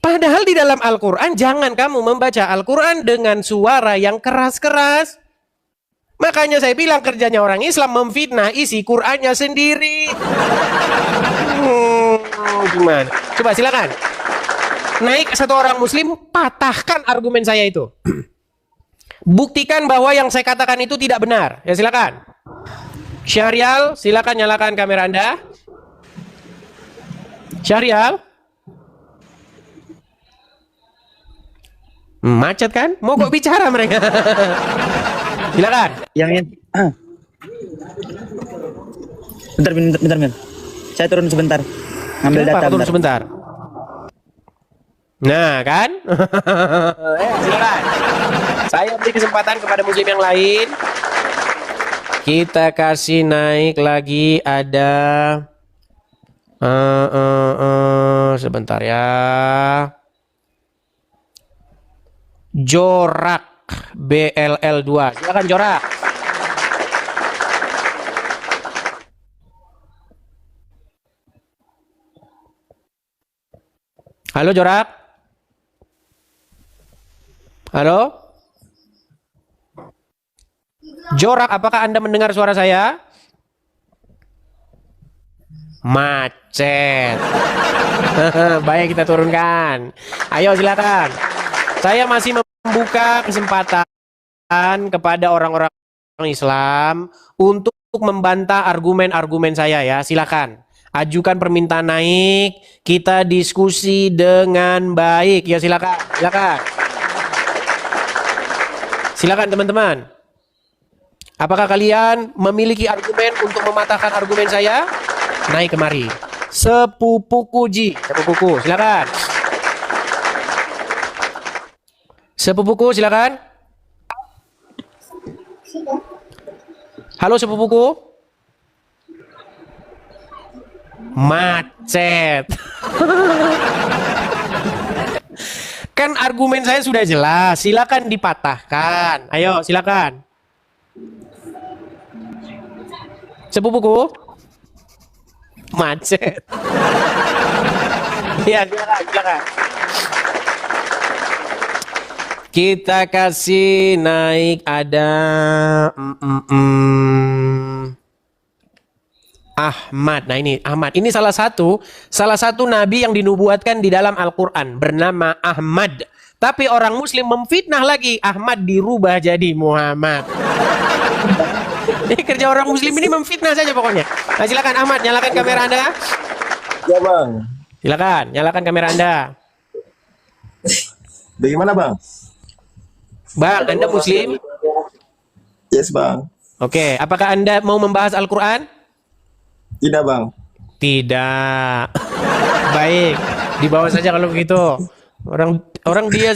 Padahal di dalam Al-Quran, jangan kamu membaca Al-Quran dengan suara yang keras-keras. Makanya saya bilang kerjanya orang Islam memfitnah isi Qurannya sendiri. Gimana? Coba silakan. Naik satu orang Muslim, patahkan argumen saya itu. Buktikan bahwa yang saya katakan itu tidak benar. Ya silakan. Syahrial, silakan nyalakan kamera Anda. Syahrial. Macet kan? Mogok bicara mereka. Silakan. Bentar. Saya turun sebentar. Ambil Kenapa data. turun sebentar. Nah, kan? Silakan. Saya beri kesempatan kepada muslim yang lain. Kita kasih naik lagi ada sebentar ya. Jorak BLL2. Silakan Jorak. Halo Jorak. Halo. Jorak, apakah Anda mendengar suara saya? Macet. Baik, kita turunkan. Ayo silakan. Saya masih membuka kesempatan kepada orang-orang Islam untuk membantah argumen-argumen saya ya. Silakan. Ajukan permintaan naik, kita diskusi dengan baik. Ya silakan. Silakan. Silakan teman-teman. Apakah kalian memiliki argumen untuk mematahkan argumen saya? Naik kemari. Sepupuku Ji. Sepupuku, silakan. Sepupuku, silakan. Halo sepupuku. Macet. Kan argumen saya sudah jelas. Silakan dipatahkan. Ayo, silakan. Sepupuku. Macet. Ya, silakan. Kita kasih naik ada Ahmad. Nah ini Ahmad. Ini salah satu nabi yang dinubuatkan di dalam Al-Quran bernama Ahmad. Tapi orang Muslim memfitnah lagi. Ahmad dirubah jadi Muhammad. Ini kerja orang Muslim ini memfitnah saja pokoknya. Nah silakan Ahmad, nyalakan kamera Anda. Ya bang. Silakan, nyalakan kamera Anda. Bagaimana bang? Bang, Anda Muslim? Yes bang. Oke, apakah Anda mau membahas Al-Quran? Tidak bang. Tidak. Baik, dibawa saja kalau begitu. Orang dia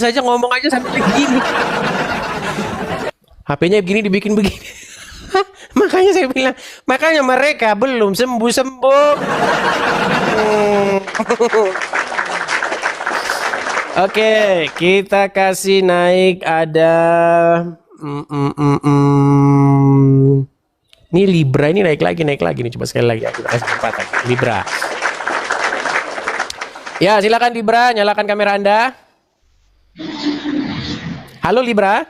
saja ngomong aja sampai begini. HP-nya begini dibikin begini. Makanya saya bilang, makanya mereka belum sembuh-sembuh. Oke, kita kasih naik ada ini Libra ini naik lagi nih, coba sekali lagi aku kasih kesempatan. Libra. Ya, silakan Libra, nyalakan kamera Anda. Halo Libra.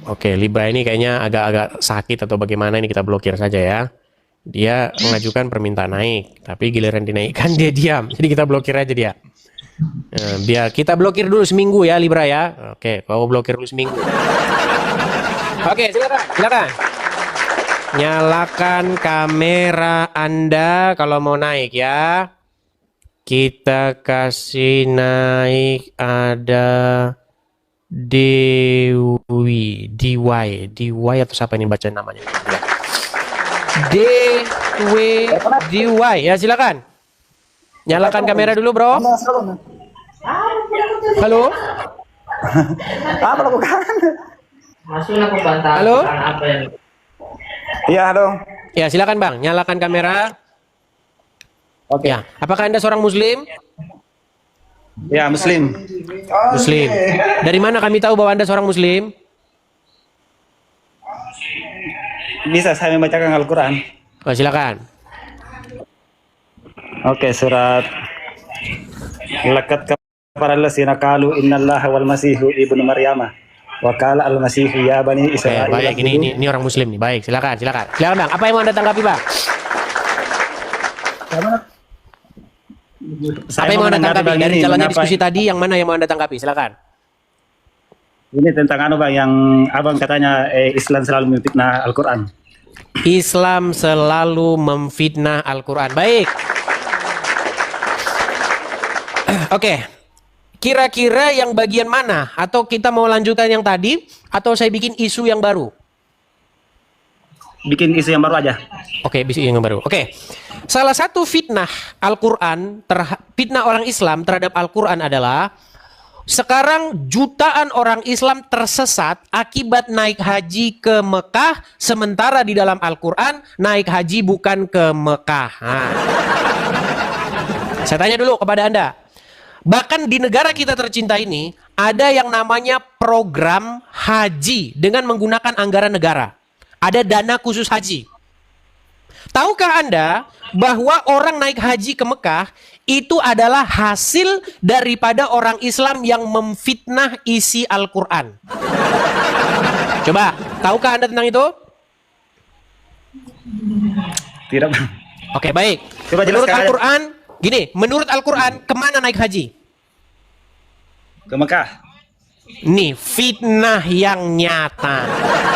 Oke, Libra ini kayaknya agak sakit atau bagaimana, ini kita blokir saja ya. Dia mengajukan permintaan naik, tapi giliran dinaikkan dia diam. Jadi kita blokir aja dia. Nah, biar kita blokir dulu seminggu ya Libra ya. Oke, kau blokir dulu seminggu. Oke, silakan. Nyalakan kamera Anda kalau mau naik ya. Kita kasih naik ada DY atau siapa ini baca namanya? DY ya, silakan. Nyalakan kamera dulu, Bro. Halo. Apa bukan? Halo. Iya, halo. Ya, silakan, Bang. Nyalakan kamera. Oke. Ya, apakah Anda seorang Muslim? Ya, Muslim. Muslim. Dari mana kami tahu bahwa Anda seorang Muslim? Bisa saya membacakan Al-Quran? Oh, silakan. Oke, surat Lakat kepada allazina qalu innallaha wal masihu ibnu maryama wa qala al masihu ya bani israil. Baik, ini orang muslim nih. Baik, silakan. Silakan Bang, apa yang mau Anda tanggapi, Bang? Apa yang mau Anda tanggapi dari jalannya diskusi tadi? Yang mana yang mau Anda tanggapi? Silakan. Ini tentang Bang, yang Abang katanya Islam selalu memfitnah Al-Qur'an. Islam selalu memfitnah Al-Qur'an. Baik. Oke. Kira-kira yang bagian mana? Atau kita mau lanjutkan yang tadi? Atau saya bikin isu yang baru? Bikin isu yang baru aja. Oke, isu yang baru. Oke. Salah satu fitnah Al-Quran, fitnah orang Islam terhadap Al-Quran adalah sekarang jutaan orang Islam tersesat akibat naik haji ke Mekah, sementara di dalam Al-Quran naik haji bukan ke Mekah. Nah. Saya tanya dulu kepada Anda. Bahkan di negara kita tercinta ini, ada yang namanya program haji dengan menggunakan anggaran negara. Ada dana khusus haji. Tahukah Anda bahwa orang naik haji ke Mekah itu adalah hasil daripada orang Islam yang memfitnah isi Al-Quran? Coba, tahukah Anda tentang itu? Tidak. Oke, baik. Coba menurut jelaskan Al-Quran, gini, menurut Al-Quran, kemana naik haji? Ke Mekah. Nih, fitnah yang nyata.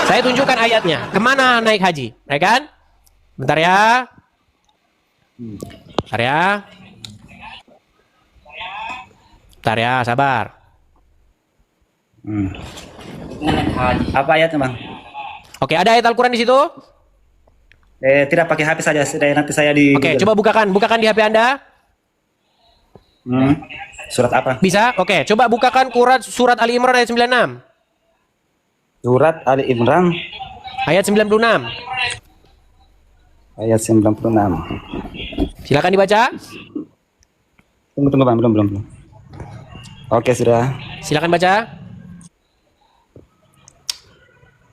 Saya tunjukkan ayatnya. Kemana naik haji? Ya kan? Bentar ya. Bentar ya. Bentar ya, sabar. Apa ayatnya, Bang? Oke, ada ayat Al-Quran di situ? Tidak, pakai HP saja. Nanti saya di Oke, coba bukakan di HP Anda. Surat apa? Bisa? Oke, coba bukakan surat Ali Imran ayat 96. Surat Ali Imran ayat 96. Ayat 96. Silakan dibaca. Tunggu Bang, belum. Oke, sudah. Silakan baca.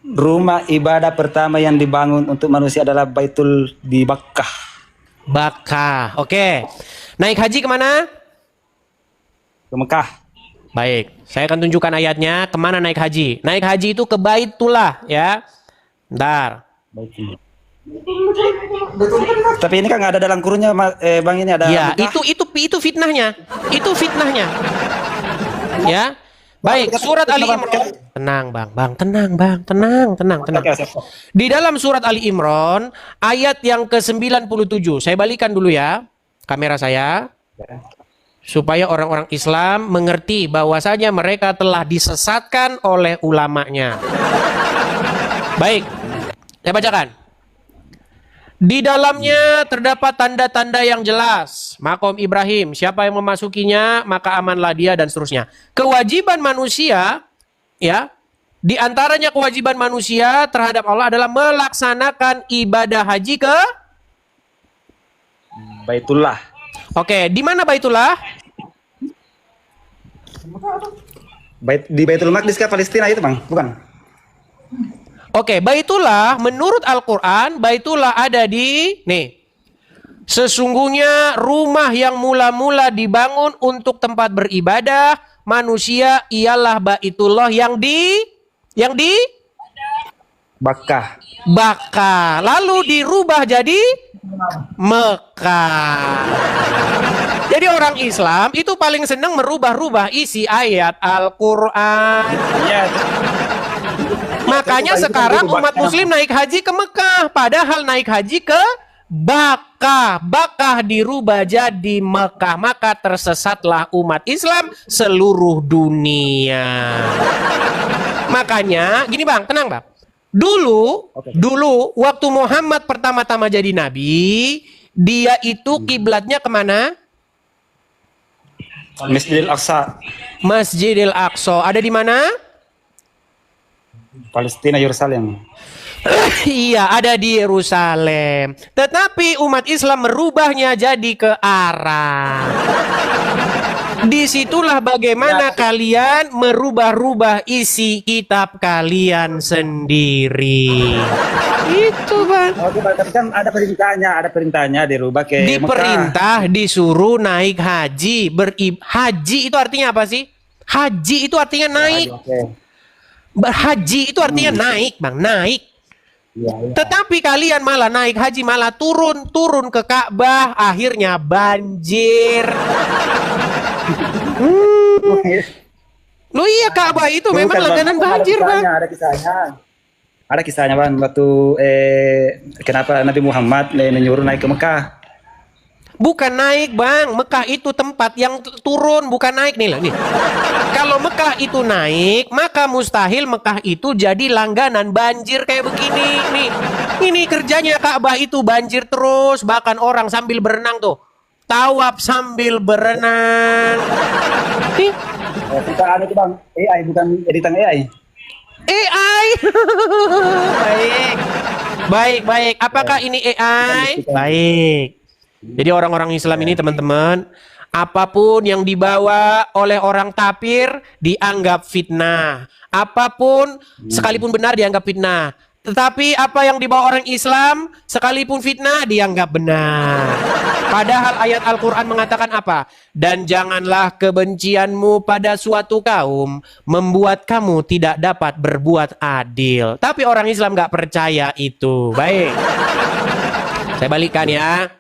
Rumah ibadah pertama yang dibangun untuk manusia adalah Baitul di Makkah. Makkah. Oke. Naik haji kemana? Ke Mekah. Baik, saya akan tunjukkan ayatnya kemana naik haji. Naik haji itu ke Baitullah, ya. Bentar. Tapi ini kan nggak ada dalam kurunnya, Bang, ini ada. Ya, itu fitnahnya. Itu fitnahnya. Ya. Baik, surat Ali Imran. Tenang, Bang. Tenang. Di dalam surat Ali Imran, ayat yang ke-97. Saya balikan dulu ya kamera saya. Supaya orang-orang Islam mengerti bahwasanya mereka telah disesatkan oleh ulamanya. Baik, saya bacakan. Di dalamnya terdapat tanda-tanda yang jelas. Makom Ibrahim, siapa yang memasukinya maka amanlah dia, dan seterusnya. Kewajiban manusia, ya, di antaranya kewajiban manusia terhadap Allah adalah melaksanakan ibadah haji ke Baitullah. Oke, di mana Baitullah? Di Baitul Maqdis ke Palestina itu, Bang? Bukan. Oke, Baitullah menurut Al-Quran, Baitullah ada di nih. Sesungguhnya rumah yang mula-mula dibangun untuk tempat beribadah manusia ialah Baitullah yang di Makkah. Lalu dirubah jadi Mekah. Jadi orang Islam itu paling senang merubah-rubah isi ayat Al-Quran. Makanya sekarang umat muslim naik haji ke Mekah, padahal naik haji ke Bakah dirubah jadi Mekah, maka tersesatlah umat Islam seluruh dunia. Makanya gini Bang, tenang Bang. Dulu waktu Muhammad pertama-tama jadi nabi, dia itu kiblatnya kemana? Masjidil Aqsa. Masjidil Aqsa. Ada di mana? Palestina, Yerusalem. Iya, ada di Yerusalem. Tetapi umat Islam merubahnya jadi ke Arab. Disitulah bagaimana kalian merubah-rubah isi kitab kalian sendiri. Itu Bang. Tapi kan ada perintahnya dirubah ke Diperintah disuruh naik haji. Haji itu artinya apa sih? Haji itu artinya naik. Haji itu artinya naik, Bang, naik. Tetapi kalian malah naik haji, malah turun ke Ka'bah, akhirnya banjir. Loh iya, Ka'bah itu memang langganan banjir, Bang. Ada kisahnya Bang, waktu kenapa Nabi Muhammad menyuruh naik ke Mekah. Bukan naik, Bang. Mekah itu tempat yang turun, bukan naik nih lah nih. Kalau Mekah itu naik, maka mustahil Mekah itu jadi langganan banjir kayak begini nih. Ini kerjanya Ka'bah itu banjir terus, bahkan orang sambil berenang tuh. Tawaf sambil berenang. Kita itu Bang, AI bukan editan AI. AI. Baik. Apakah ini AI? Baik. Jadi orang-orang Islam ini teman-teman, apapun yang dibawa oleh orang kafir dianggap fitnah. Apapun sekalipun benar dianggap fitnah. Tetapi apa yang dibawa orang Islam sekalipun fitnah dianggap benar. Padahal ayat Al-Quran mengatakan apa? Dan janganlah kebencianmu pada suatu kaum membuat kamu tidak dapat berbuat adil. Tapi orang Islam nggak percaya itu. Baik. Saya balikkan ya.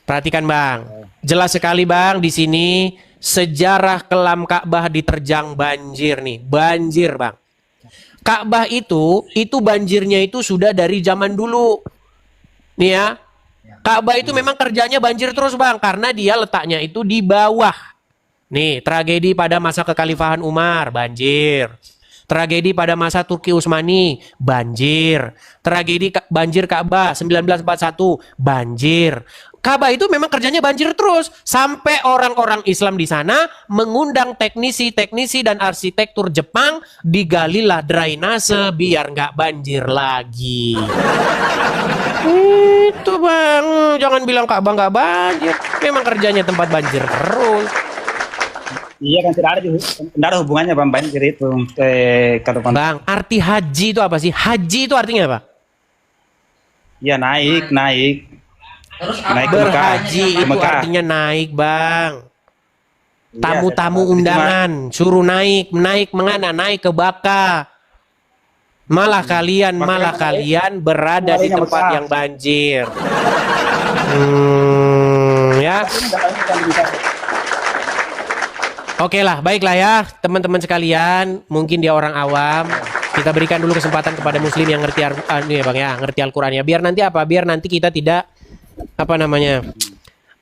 Perhatikan Bang, jelas sekali Bang di sini sejarah kelam Ka'bah diterjang banjir nih, banjir Bang. Ka'bah itu banjirnya itu sudah dari zaman dulu, nih ya. Ka'bah itu memang kerjanya banjir terus Bang, karena dia letaknya itu di bawah. Nih tragedi pada masa kekhalifahan Umar, banjir. Tragedi pada masa Turki Utsmani, banjir. Tragedi banjir Ka'bah 1941, banjir. Ka'bah itu memang kerjanya banjir terus sampai orang-orang Islam di sana mengundang teknisi dan arsitektur Jepang, digalilah drainase biar nggak banjir lagi. Itu Bang, jangan bilang Ka'bah nggak banjir, memang kerjanya tempat banjir terus. Iya kan tidak ada hubungannya Bang banjir itu. Kalau Bang, arti haji itu apa sih? Haji itu artinya apa? Ya naik. Naik ke berhaji Mekah. itu artinya naik Bang. Tamu-tamu undangan suruh naik mengana? Naik ke Baka. Malah kalian berada di tempat yang banjir. Ya. Oke lah, baiklah ya teman-teman sekalian. Mungkin dia orang awam. Kita berikan dulu kesempatan kepada muslim yang ngerti ya Bang ya, ngerti Al-Qur'an ya. Biar nanti kita tidak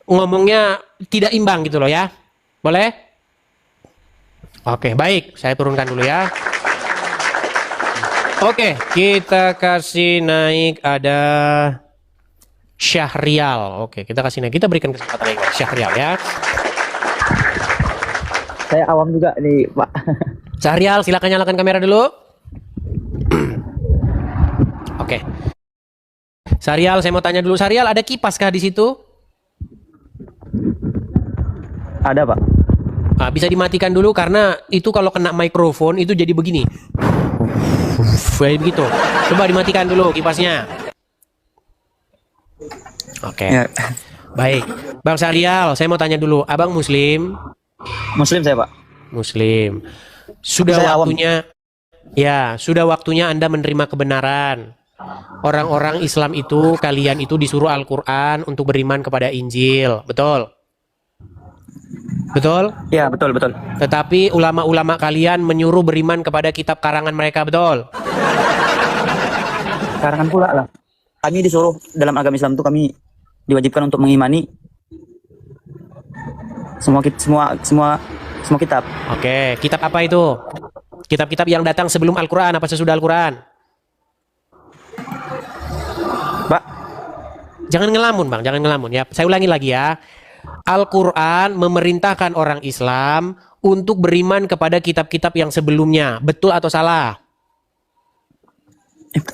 ngomongnya tidak imbang gitu loh ya. Boleh? Oke, baik. Saya turunkan dulu ya. Oke, kita kasih naik ada Syahrial. Oke, kita kasih naik. Kita berikan kesempatan lagi Syahrial ya. Saya awam juga nih, Pak. Syahrial, silakan nyalakan kamera dulu. Oke. Syahrial, saya mau tanya dulu. Syahrial, ada kipas kah di situ? Ada, Pak. Nah, bisa dimatikan dulu karena itu kalau kena mikrofon itu jadi begini. Kayak begitu. Coba dimatikan dulu kipasnya. Oke. Ya. Baik. Bang Syahrial, saya mau tanya dulu. Abang Muslim? Muslim saya, Pak. Muslim. Sudah waktunya sudah waktunya Anda menerima kebenaran. Orang-orang Islam itu, kalian itu disuruh Al-Quran untuk beriman kepada Injil. Betul? Betul? Ya, betul. Tetapi ulama-ulama kalian menyuruh beriman kepada kitab karangan mereka, betul? Karangan pula lah. Kami disuruh dalam agama Islam itu kami diwajibkan untuk mengimani semua kitab. Oke, kitab apa itu? Kitab-kitab yang datang sebelum Al-Quran apa sesudah Al-Quran? Pak, jangan ngelamun Bang, jangan ngelamun ya. Saya ulangi lagi ya. Al-Quran memerintahkan orang Islam untuk beriman kepada kitab-kitab yang sebelumnya. Betul atau salah?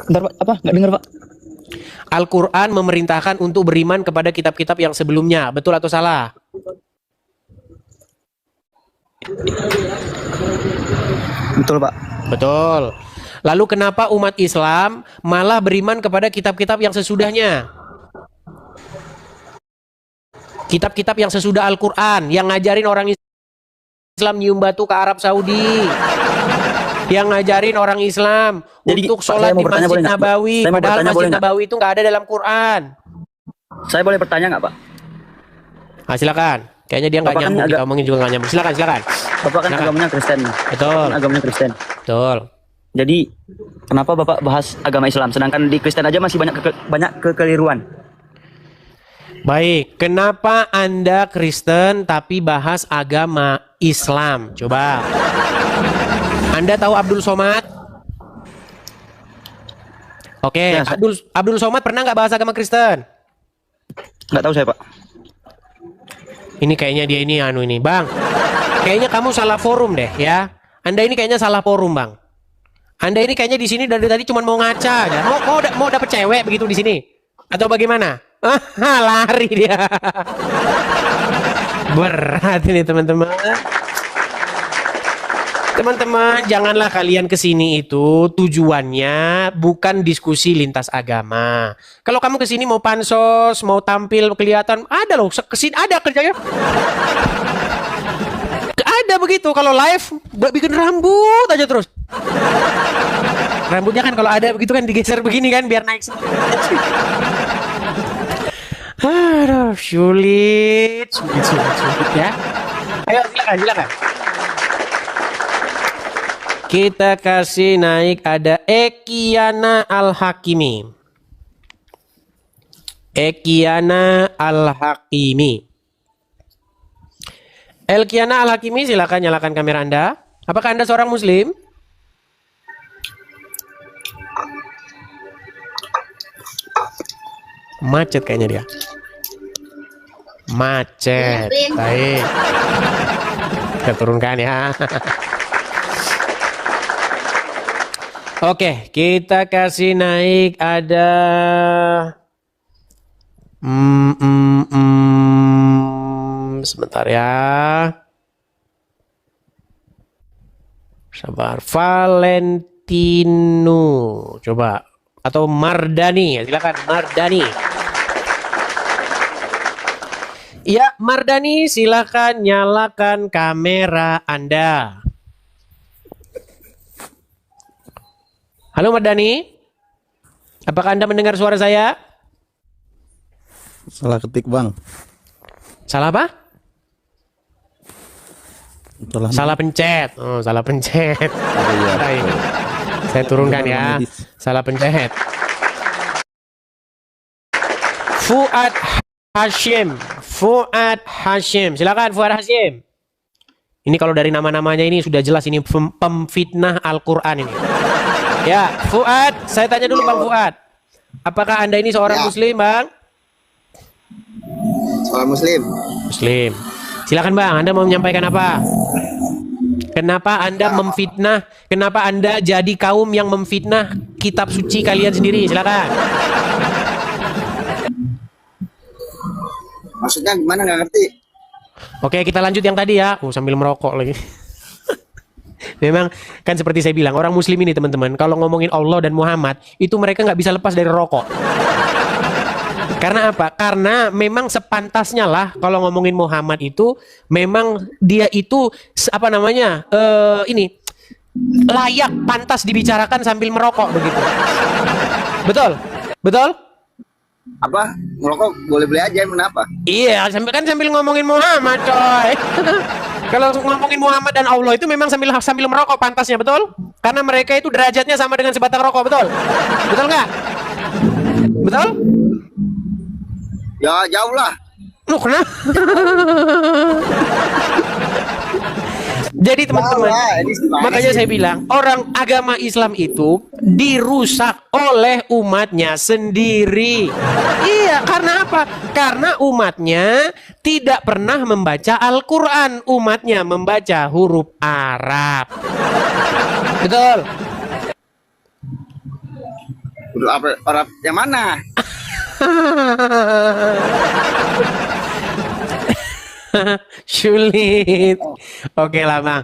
Bentar, Pak. Apa? Nggak dengar, Pak. Al-Quran memerintahkan untuk beriman kepada kitab-kitab yang sebelumnya. Betul atau salah? Betul, Pak. Betul. Lalu kenapa umat Islam malah beriman kepada kitab-kitab yang sesudahnya? Kitab-kitab yang sesudah Al-Quran, yang ngajarin orang Islam nyium batu ke Arab Saudi, yang ngajarin orang Islam Jadi, untuk Pak, sholat saya mau di bertanya, Masjid boleh nggak? Nabawi. Saya mau Padahal bertanya, Masjid boleh nggak? Nabawi itu nggak ada dalam Quran. Saya boleh bertanya nggak, Pak? Ah, silakan. Kayaknya dia nggak Bapak kan nyambung, agak- kita omongin juga nggak nyambung. Silakan, silakan. Bapak kan Silakan. agamanya Kristen. Betul. Agamanya Kristen. Betul. Jadi kenapa Bapak bahas agama Islam sedangkan di Kristen aja masih banyak kekeliruan? Baik, kenapa Anda Kristen tapi bahas agama Islam? Coba. Anda tahu Abdul Somad? Oke, Ya, Abdul Somad pernah nggak bahas agama Kristen? Nggak tahu saya, Pak. Ini kayaknya dia ini ini, Bang. Kayaknya kamu salah forum deh ya. Anda ini kayaknya salah forum, Bang. Anda ini kayaknya di sini dari tadi cuma mau ngaca aja. Mau dapet cewek begitu di sini? Atau bagaimana? Lari dia. Berat ini teman-teman. Teman-teman, janganlah kalian kesini itu tujuannya bukan diskusi lintas agama. Kalau kamu kesini mau pansos, mau tampil kelihatan, ada loh, kesini ada kerjanya. Ada begitu, kalau live bikin rambut aja terus. Rambutnya kan kalau ada begitu kan digeser begini kan biar naik sendiri. Aduh, sulit ya. Ayo silakan. Kita kasih naik ada Ekiana Al-Hakimi. Ekiana Al-Hakimi. Elkiana Al-Hakimi, silakan nyalakan kamera Anda. Apakah Anda seorang Muslim? Macet kayaknya dia. Macet. Baik. Kita turunkan ya. Oke, kita kasih naik ada sebentar ya. Sabar. Valentino. Coba. Atau Mardani. Silakan Mardani. Ya, Mardani, silakan nyalakan kamera Anda. Halo Mardani. Apakah Anda mendengar suara saya? Salah ketik, Bang. Salah apa? Salah pencet. Oh, salah pencet. Baik. Saya turunkan ya. Salah pencet. Fuad Hashim. Fuad Hashim. Silakan Fuad Hashim. Ini kalau dari nama-namanya ini sudah jelas ini pemfitnah Al-Qur'an ini. Ya, Fuad, saya tanya dulu Bang Fuad. Apakah Anda ini seorang Muslim, Bang? Seorang Muslim. Muslim. Silakan Bang, Anda mau menyampaikan apa? Kenapa Anda memfitnah? Kenapa Anda jadi kaum yang memfitnah kitab suci kalian sendiri? Silakan. Maksudnya gimana, nggak ngerti? Oke, kita lanjut yang tadi ya. Sambil merokok lagi. Memang kan seperti saya bilang, orang Muslim ini teman-teman, kalau ngomongin Allah dan Muhammad, itu mereka nggak bisa lepas dari rokok. Karena apa? Karena memang sepantasnya lah kalau ngomongin Muhammad itu, memang dia itu apa namanya ini layak, pantas dibicarakan sambil merokok begitu. Betul, betul. Apa? Ngerokok boleh-boleh aja, kenapa? Iya, sambil ngomongin Muhammad, coy. Kalau ngomongin Muhammad dan Allah itu memang sambil merokok pantasnya, betul? Karena mereka itu derajatnya sama dengan sebatang rokok, betul? Betul nggak? Betul? Ya jauh lah. Loh, kenapa? Jadi teman-teman, makanya saya bilang orang agama Islam itu dirusak oleh umatnya sendiri. Iya, karena apa? Karena umatnya tidak pernah membaca Al-Quran. Umatnya membaca huruf Arab. Betul? Huruf Arab yang mana? Sulit. Oke lah Bang.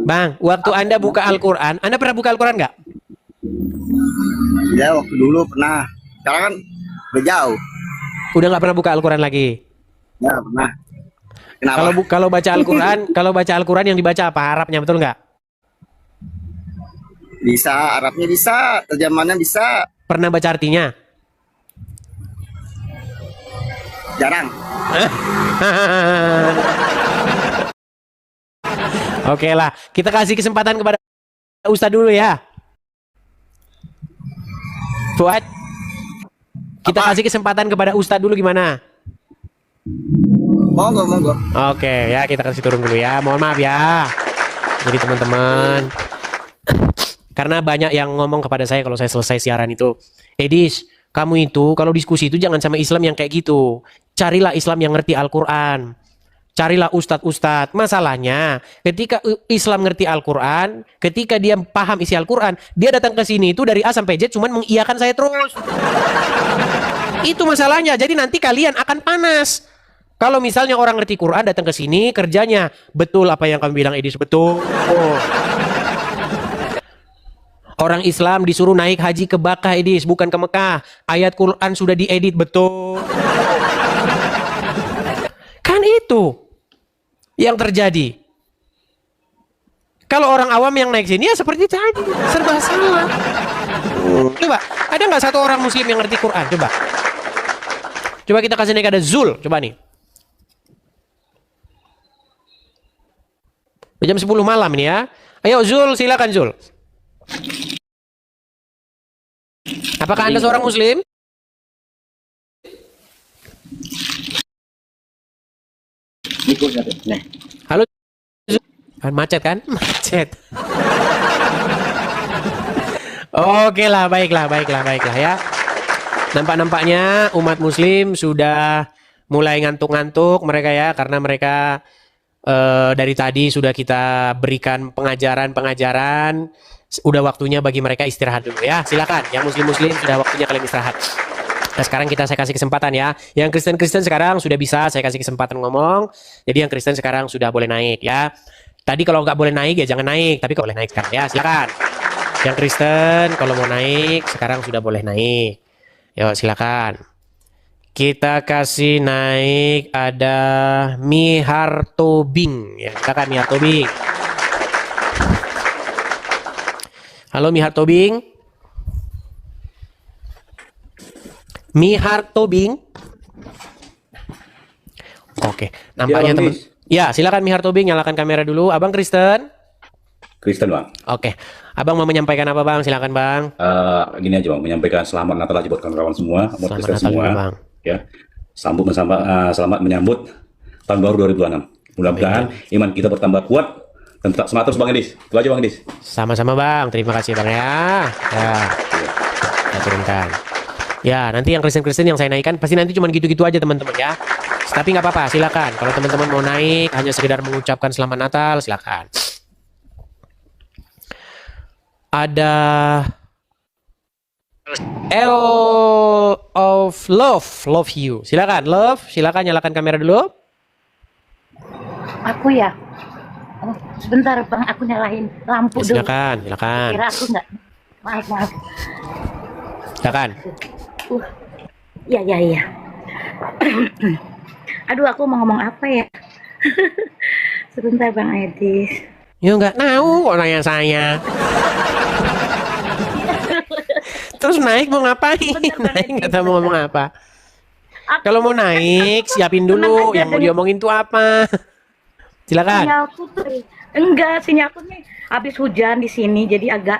Bang, waktu Anda buka Al-Quran, Anda pernah buka Al-Quran nggak? Ya waktu dulu pernah. Sekarang kan udah jauh. Udah nggak pernah buka Al-Quran lagi? Ya pernah. Kenapa? Kalau baca Al-Quran, kalau baca Al-Quran yang dibaca apa? Arabnya betul nggak? Bisa, Arabnya bisa, terjemahannya bisa. Pernah baca artinya? Jarang. Oke lah, kita kasih kesempatan kepada Ustadz dulu ya. Fuad, kita kasih kesempatan kepada Ustadz dulu gimana? Monggo, monggo. Oke ya, kita kasih turun dulu ya. Mohon maaf ya. Jadi teman-teman, karena banyak yang ngomong kepada saya kalau saya selesai siaran itu, Edis, kamu itu kalau diskusi itu jangan sama Islam yang kayak gitu. Carilah Islam yang ngerti Al-Quran. Carilah ustadz-ustadz. Masalahnya ketika Islam ngerti Al-Quran, ketika dia paham isi Al-Quran, dia datang ke sini itu dari A sampai Z cuman mengiyakan saya terus. Itu masalahnya. Jadi nanti kalian akan panas. Kalau misalnya orang ngerti Quran datang ke sini, kerjanya betul apa yang kamu bilang Edis, betul. Oh. Orang Islam disuruh naik haji ke Bakkah Edis, bukan ke Mekah. Ayat Quran sudah diedit, betul. Kan itu yang terjadi. Kalau orang awam yang naik sini ya seperti tadi, serba salah. Coba, ada nggak satu orang muslim yang ngerti Quran? Coba kita kasih naik ada Zul, coba nih. Jam 10 malam ini ya. Ayo Zul, silakan Zul. Apakah Anda seorang muslim? Halo. Macet kan? Macet. Oke lah, baiklah ya. Nampaknya umat muslim sudah mulai ngantuk-ngantuk mereka ya, karena mereka dari tadi sudah kita berikan pengajaran. Udah waktunya bagi mereka istirahat dulu ya. Silakan, yang muslim-muslim sudah waktunya kalian istirahat. Nah sekarang saya kasih kesempatan ya. Yang Kristen sekarang sudah bisa saya kasih kesempatan ngomong. Jadi yang Kristen sekarang sudah boleh naik ya. Tadi kalau nggak boleh naik ya jangan naik. Tapi kalau boleh naik sekarang ya silakan. Yang Kristen kalau mau naik sekarang sudah boleh naik. Yuk silakan. Kita kasih naik ada Mihartobing ya. Silakan Mihartobing. Halo Mihartobing. Mihartobing. Oke, nampaknya teman. Ya, silakan Mihartobing, nyalakan kamera dulu. Abang Kristen? Kristen, Bang. Oke. Abang mau menyampaikan apa, Bang? Silakan, Bang. Gini aja, Bang, menyampaikan selamat Natal aja buat kawan-kawan semua, umat Kristen semua. Juga, Bang. Ya. Selamat menyambut tahun baru 2026. Mudah-mudahan iman kita bertambah kuat dan tetap semangat terus Bang Edis. Itu aja Bang Edis. Sama-sama Bang, terima kasih Bang ya. Ya. Kita turunkan. Ya, nanti yang Kristen-Kristen yang saya naikkan pasti nanti cuma gitu-gitu aja teman-teman ya. Tapi nggak apa-apa, silakan. Kalau teman-teman mau naik hanya sekedar mengucapkan selamat Natal, silakan. Ada L of love you. Silakan, love. Silakan nyalakan kamera dulu. Aku ya. Oh, sebentar Bang, aku nyalain lampu dulu. Silakan. Kira aku nggak. Maaf. Silakan. Iya. Aduh, aku mau ngomong apa ya? Sebentar Bang Edis. Ya nggak tahu kok nanya saya. Terus naik mau ngapain? Naik nggak tahu mau ngomong apa. Kalau mau naik siapin dulu yang mau diomongin tuh apa. Silakan. Sinyalku tuh enggak, sinyalku nih habis hujan di sini jadi agak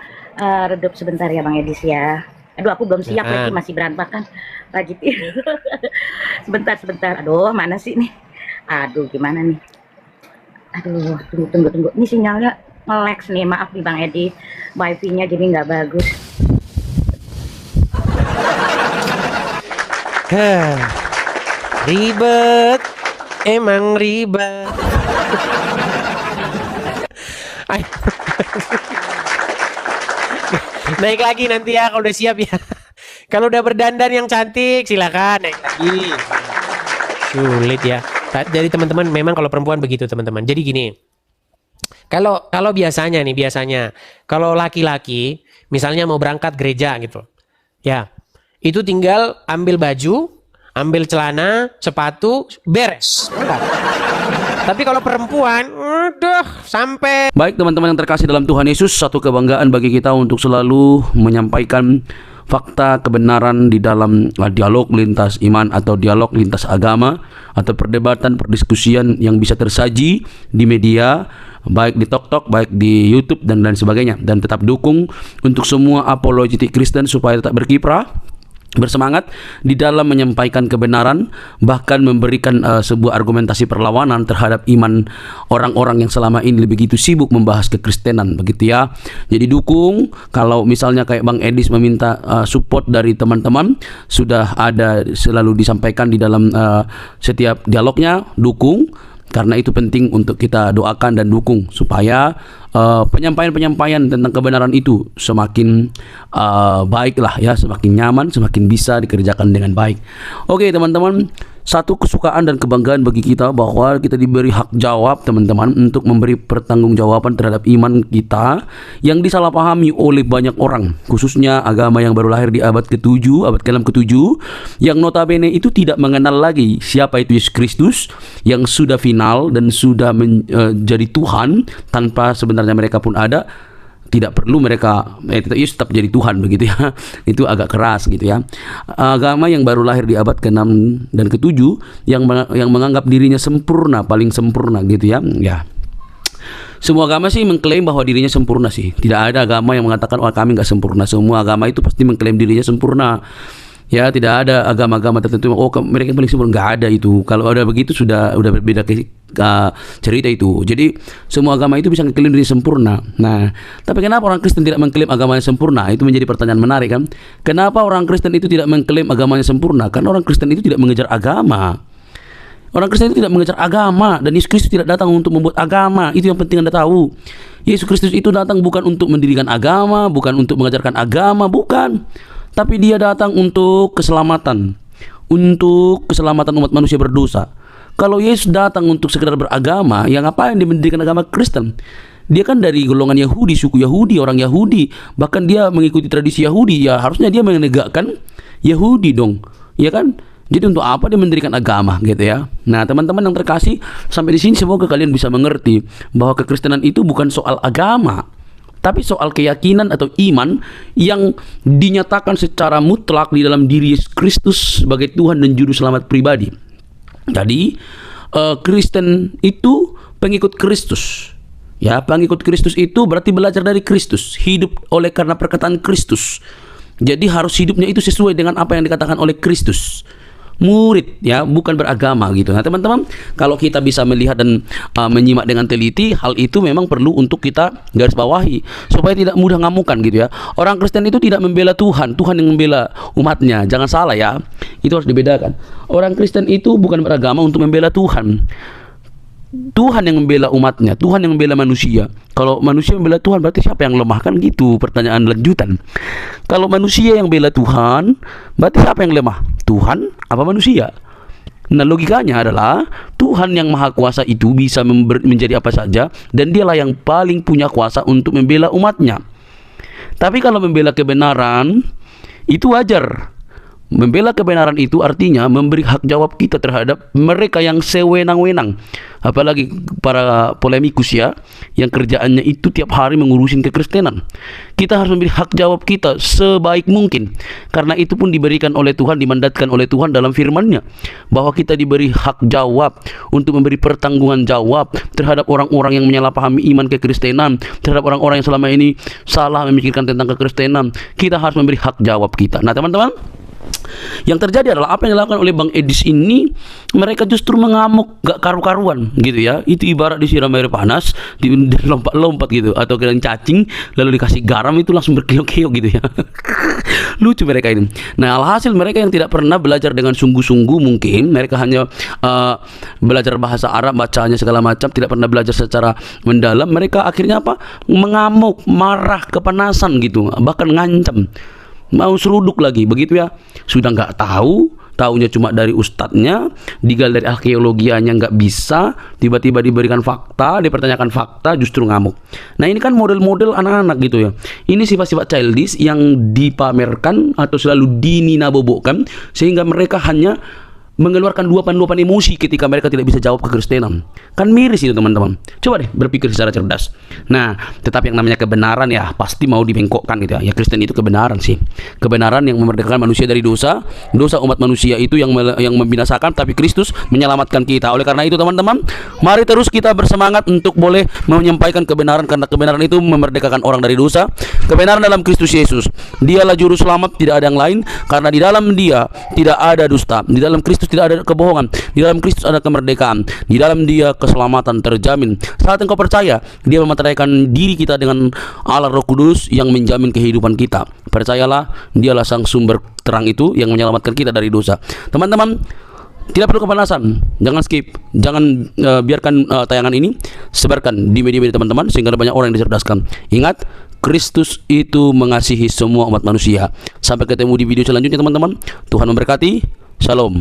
redup sebentar ya Bang Edis ya. Aduh, aku belum siap lagi, masih berantakan lagi. Sebentar. Aduh, mana sih nih? Aduh, gimana nih? Aduh, tunggu. Ini sinyalnya nge-lag nih, maaf nih Bang Edi. Wifi-nya jadi nggak bagus. Ribet, emang ribet. Naik lagi nanti ya kalau udah siap ya. Kalau udah berdandan yang cantik silakan naik lagi. Sulit ya. Jadi teman-teman, memang kalau perempuan begitu teman-teman. Jadi gini, kalau biasanya kalau laki-laki misalnya mau berangkat gereja gitu, ya itu tinggal ambil baju, ambil celana, sepatu, beres. Tapi kalau perempuan, udah sampai. Baik teman-teman yang terkasih dalam Tuhan Yesus, satu kebanggaan bagi kita untuk selalu menyampaikan fakta kebenaran di dalam dialog lintas iman atau dialog lintas agama atau perdebatan perdiskusian yang bisa tersaji di media, baik di TokTok, baik di YouTube dan lain sebagainya. Dan tetap dukung untuk semua apologetik Kristen supaya tetap berkiprah, bersemangat di dalam menyampaikan kebenaran, bahkan memberikan sebuah argumentasi perlawanan terhadap iman orang-orang yang selama ini begitu sibuk membahas kekristenan, begitu ya. Jadi dukung, kalau misalnya kayak Bang Edis meminta support dari teman-teman, sudah ada selalu disampaikan di dalam setiap dialognya, dukung. Karena itu penting untuk kita doakan dan dukung supaya penyampaian-penyampaian tentang kebenaran itu semakin baiklah ya, semakin nyaman, semakin bisa dikerjakan dengan baik. Oke teman-teman, satu kesukaan dan kebanggaan bagi kita bahwa kita diberi hak jawab teman-teman untuk memberi pertanggungjawaban terhadap iman kita yang disalahpahami oleh banyak orang, khususnya agama yang baru lahir di abad ke-7, abad ke-6 ke-7, yang notabene itu tidak mengenal lagi siapa itu Yesus Kristus yang sudah final dan sudah menjadi Tuhan tanpa sebenarnya mereka pun ada. Tidak perlu mereka Yesus tetap jadi Tuhan, begitu ya. Itu agak keras gitu ya. Agama yang baru lahir di abad ke-6 dan ke-7 yang menganggap dirinya sempurna, paling sempurna gitu ya. Ya. Semua agama sih mengklaim bahwa dirinya sempurna sih. Tidak ada agama yang mengatakan kami nggak sempurna. Semua agama itu pasti mengklaim dirinya sempurna. Ya, tidak ada agama-agama tertentu mereka paling sempurna, nggak ada itu. Kalau ada begitu sudah berbeda cerita itu. Jadi semua agama itu bisa mengklaim diri sempurna. Nah, tapi kenapa orang Kristen tidak mengklaim agamanya sempurna? Itu menjadi pertanyaan menarik kan? Kenapa orang Kristen itu tidak mengklaim agamanya sempurna? Karena orang Kristen itu tidak mengejar agama. Orang Kristen itu tidak mengejar agama, dan Yesus Kristus tidak datang untuk membuat agama. Itu yang penting Anda tahu. Yesus Kristus itu datang bukan untuk mendirikan agama, bukan untuk mengajarkan agama, bukan. Tapi dia datang untuk keselamatan, untuk keselamatan umat manusia berdosa. Kalau Yesus datang untuk sekedar beragama, yang ngapain dia mendirikan agama Kristen? Dia kan dari golongan Yahudi, suku Yahudi, orang Yahudi, bahkan dia mengikuti tradisi Yahudi. Ya harusnya dia menegakkan Yahudi dong, ya kan? Jadi untuk apa dia mendirikan agama gitu ya? Nah teman-teman yang terkasih, sampai di sini semoga kalian bisa mengerti bahwa kekristenan itu bukan soal agama, tapi soal keyakinan atau iman yang dinyatakan secara mutlak di dalam diri Yesus Kristus sebagai Tuhan dan Juru Selamat pribadi. Jadi Kristen itu pengikut Kristus. Ya, pengikut Kristus itu berarti belajar dari Kristus, hidup oleh karena perkataan Kristus. Jadi harus hidupnya itu sesuai dengan apa yang dikatakan oleh Kristus. Murid ya, bukan beragama gitu. Nah teman-teman, kalau kita bisa melihat dan menyimak dengan teliti, hal itu memang perlu untuk kita garis bawahi supaya tidak mudah ngamukan gitu ya. Orang Kristen itu tidak membela Tuhan, Tuhan yang membela umatnya. Jangan salah ya, itu harus dibedakan. Orang Kristen itu bukan beragama untuk membela Tuhan. Tuhan yang membela umatnya, Tuhan yang membela manusia. Kalau manusia membela Tuhan, berarti siapa yang lemah? Kan gitu pertanyaan lanjutan. Kalau manusia yang bela Tuhan, berarti siapa yang lemah? Tuhan apa manusia? Nah logikanya adalah Tuhan yang maha kuasa itu bisa menjadi apa saja, dan dialah yang paling punya kuasa untuk membela umatnya. Tapi kalau membela kebenaran, itu wajar. Membela kebenaran itu artinya memberi hak jawab kita terhadap mereka yang sewenang-wenang. Apalagi para polemikus ya, yang kerjaannya itu tiap hari mengurusin kekristenan. Kita harus memberi hak jawab kita sebaik mungkin. Karena itu pun diberikan oleh Tuhan, dimandatkan oleh Tuhan dalam firman-Nya, bahwa kita diberi hak jawab untuk memberi pertanggungan jawab terhadap orang-orang yang menyalahpahami iman kekristenan, terhadap orang-orang yang selama ini salah memikirkan tentang kekristenan. Kita harus memberi hak jawab kita. Nah teman-teman, yang terjadi adalah apa yang dilakukan oleh Bang Edis ini, mereka justru mengamuk gak karu-karuan gitu ya. Itu ibarat disiram air panas, lompat-lompat gitu, atau kalian cacing lalu dikasih garam itu langsung berkiok-kiok gitu ya. Lucu mereka ini. Nah alhasil mereka yang tidak pernah belajar dengan sungguh-sungguh, mungkin mereka hanya belajar bahasa Arab, bacanya segala macam, tidak pernah belajar secara mendalam. Mereka akhirnya apa? Mengamuk, marah, kepanasan gitu, bahkan ngancam, mau seruduk lagi begitu ya. Sudah nggak tahu taunya cuma dari ustadznya, digali dari arkeologianya nggak bisa, tiba-tiba diberikan fakta, dipertanyakan fakta, justru ngamuk. Nah ini kan model-model anak-anak gitu ya. Ini sifat-sifat childish yang dipamerkan atau selalu dininabobokan, sehingga mereka hanya mengeluarkan luapan-luapan emosi ketika mereka tidak bisa jawab kekristenan. Kan miris itu teman-teman. Coba deh berpikir secara cerdas. Nah, tetapi yang namanya kebenaran ya pasti mau dibengkokkan gitu ya. Ya Kristen itu kebenaran sih. Kebenaran yang memerdekakan manusia dari dosa. Dosa umat manusia itu yang membinasakan, tapi Kristus menyelamatkan kita. Oleh karena itu teman-teman, mari terus kita bersemangat untuk boleh menyampaikan kebenaran, karena kebenaran itu memerdekakan orang dari dosa. Kebenaran dalam Kristus Yesus. Dialah juru selamat, tidak ada yang lain, karena di dalam Dia tidak ada dusta. Di dalam Kristus tidak ada kebohongan. Di dalam Kristus ada kemerdekaan. Di dalam Dia keselamatan terjamin. Saat engkau percaya, Dia memateraikan diri kita dengan Allah Roh Kudus yang menjamin kehidupan kita. Percayalah, Dialah sang sumber terang itu yang menyelamatkan kita dari dosa. Teman-teman, tidak perlu kepanasan, jangan skip, jangan biarkan tayangan ini, sebarkan di media-media teman-teman sehingga ada banyak orang yang dicerdaskan. Ingat, Kristus itu mengasihi semua umat manusia. Sampai ketemu di video selanjutnya teman-teman. Tuhan memberkati. Shalom.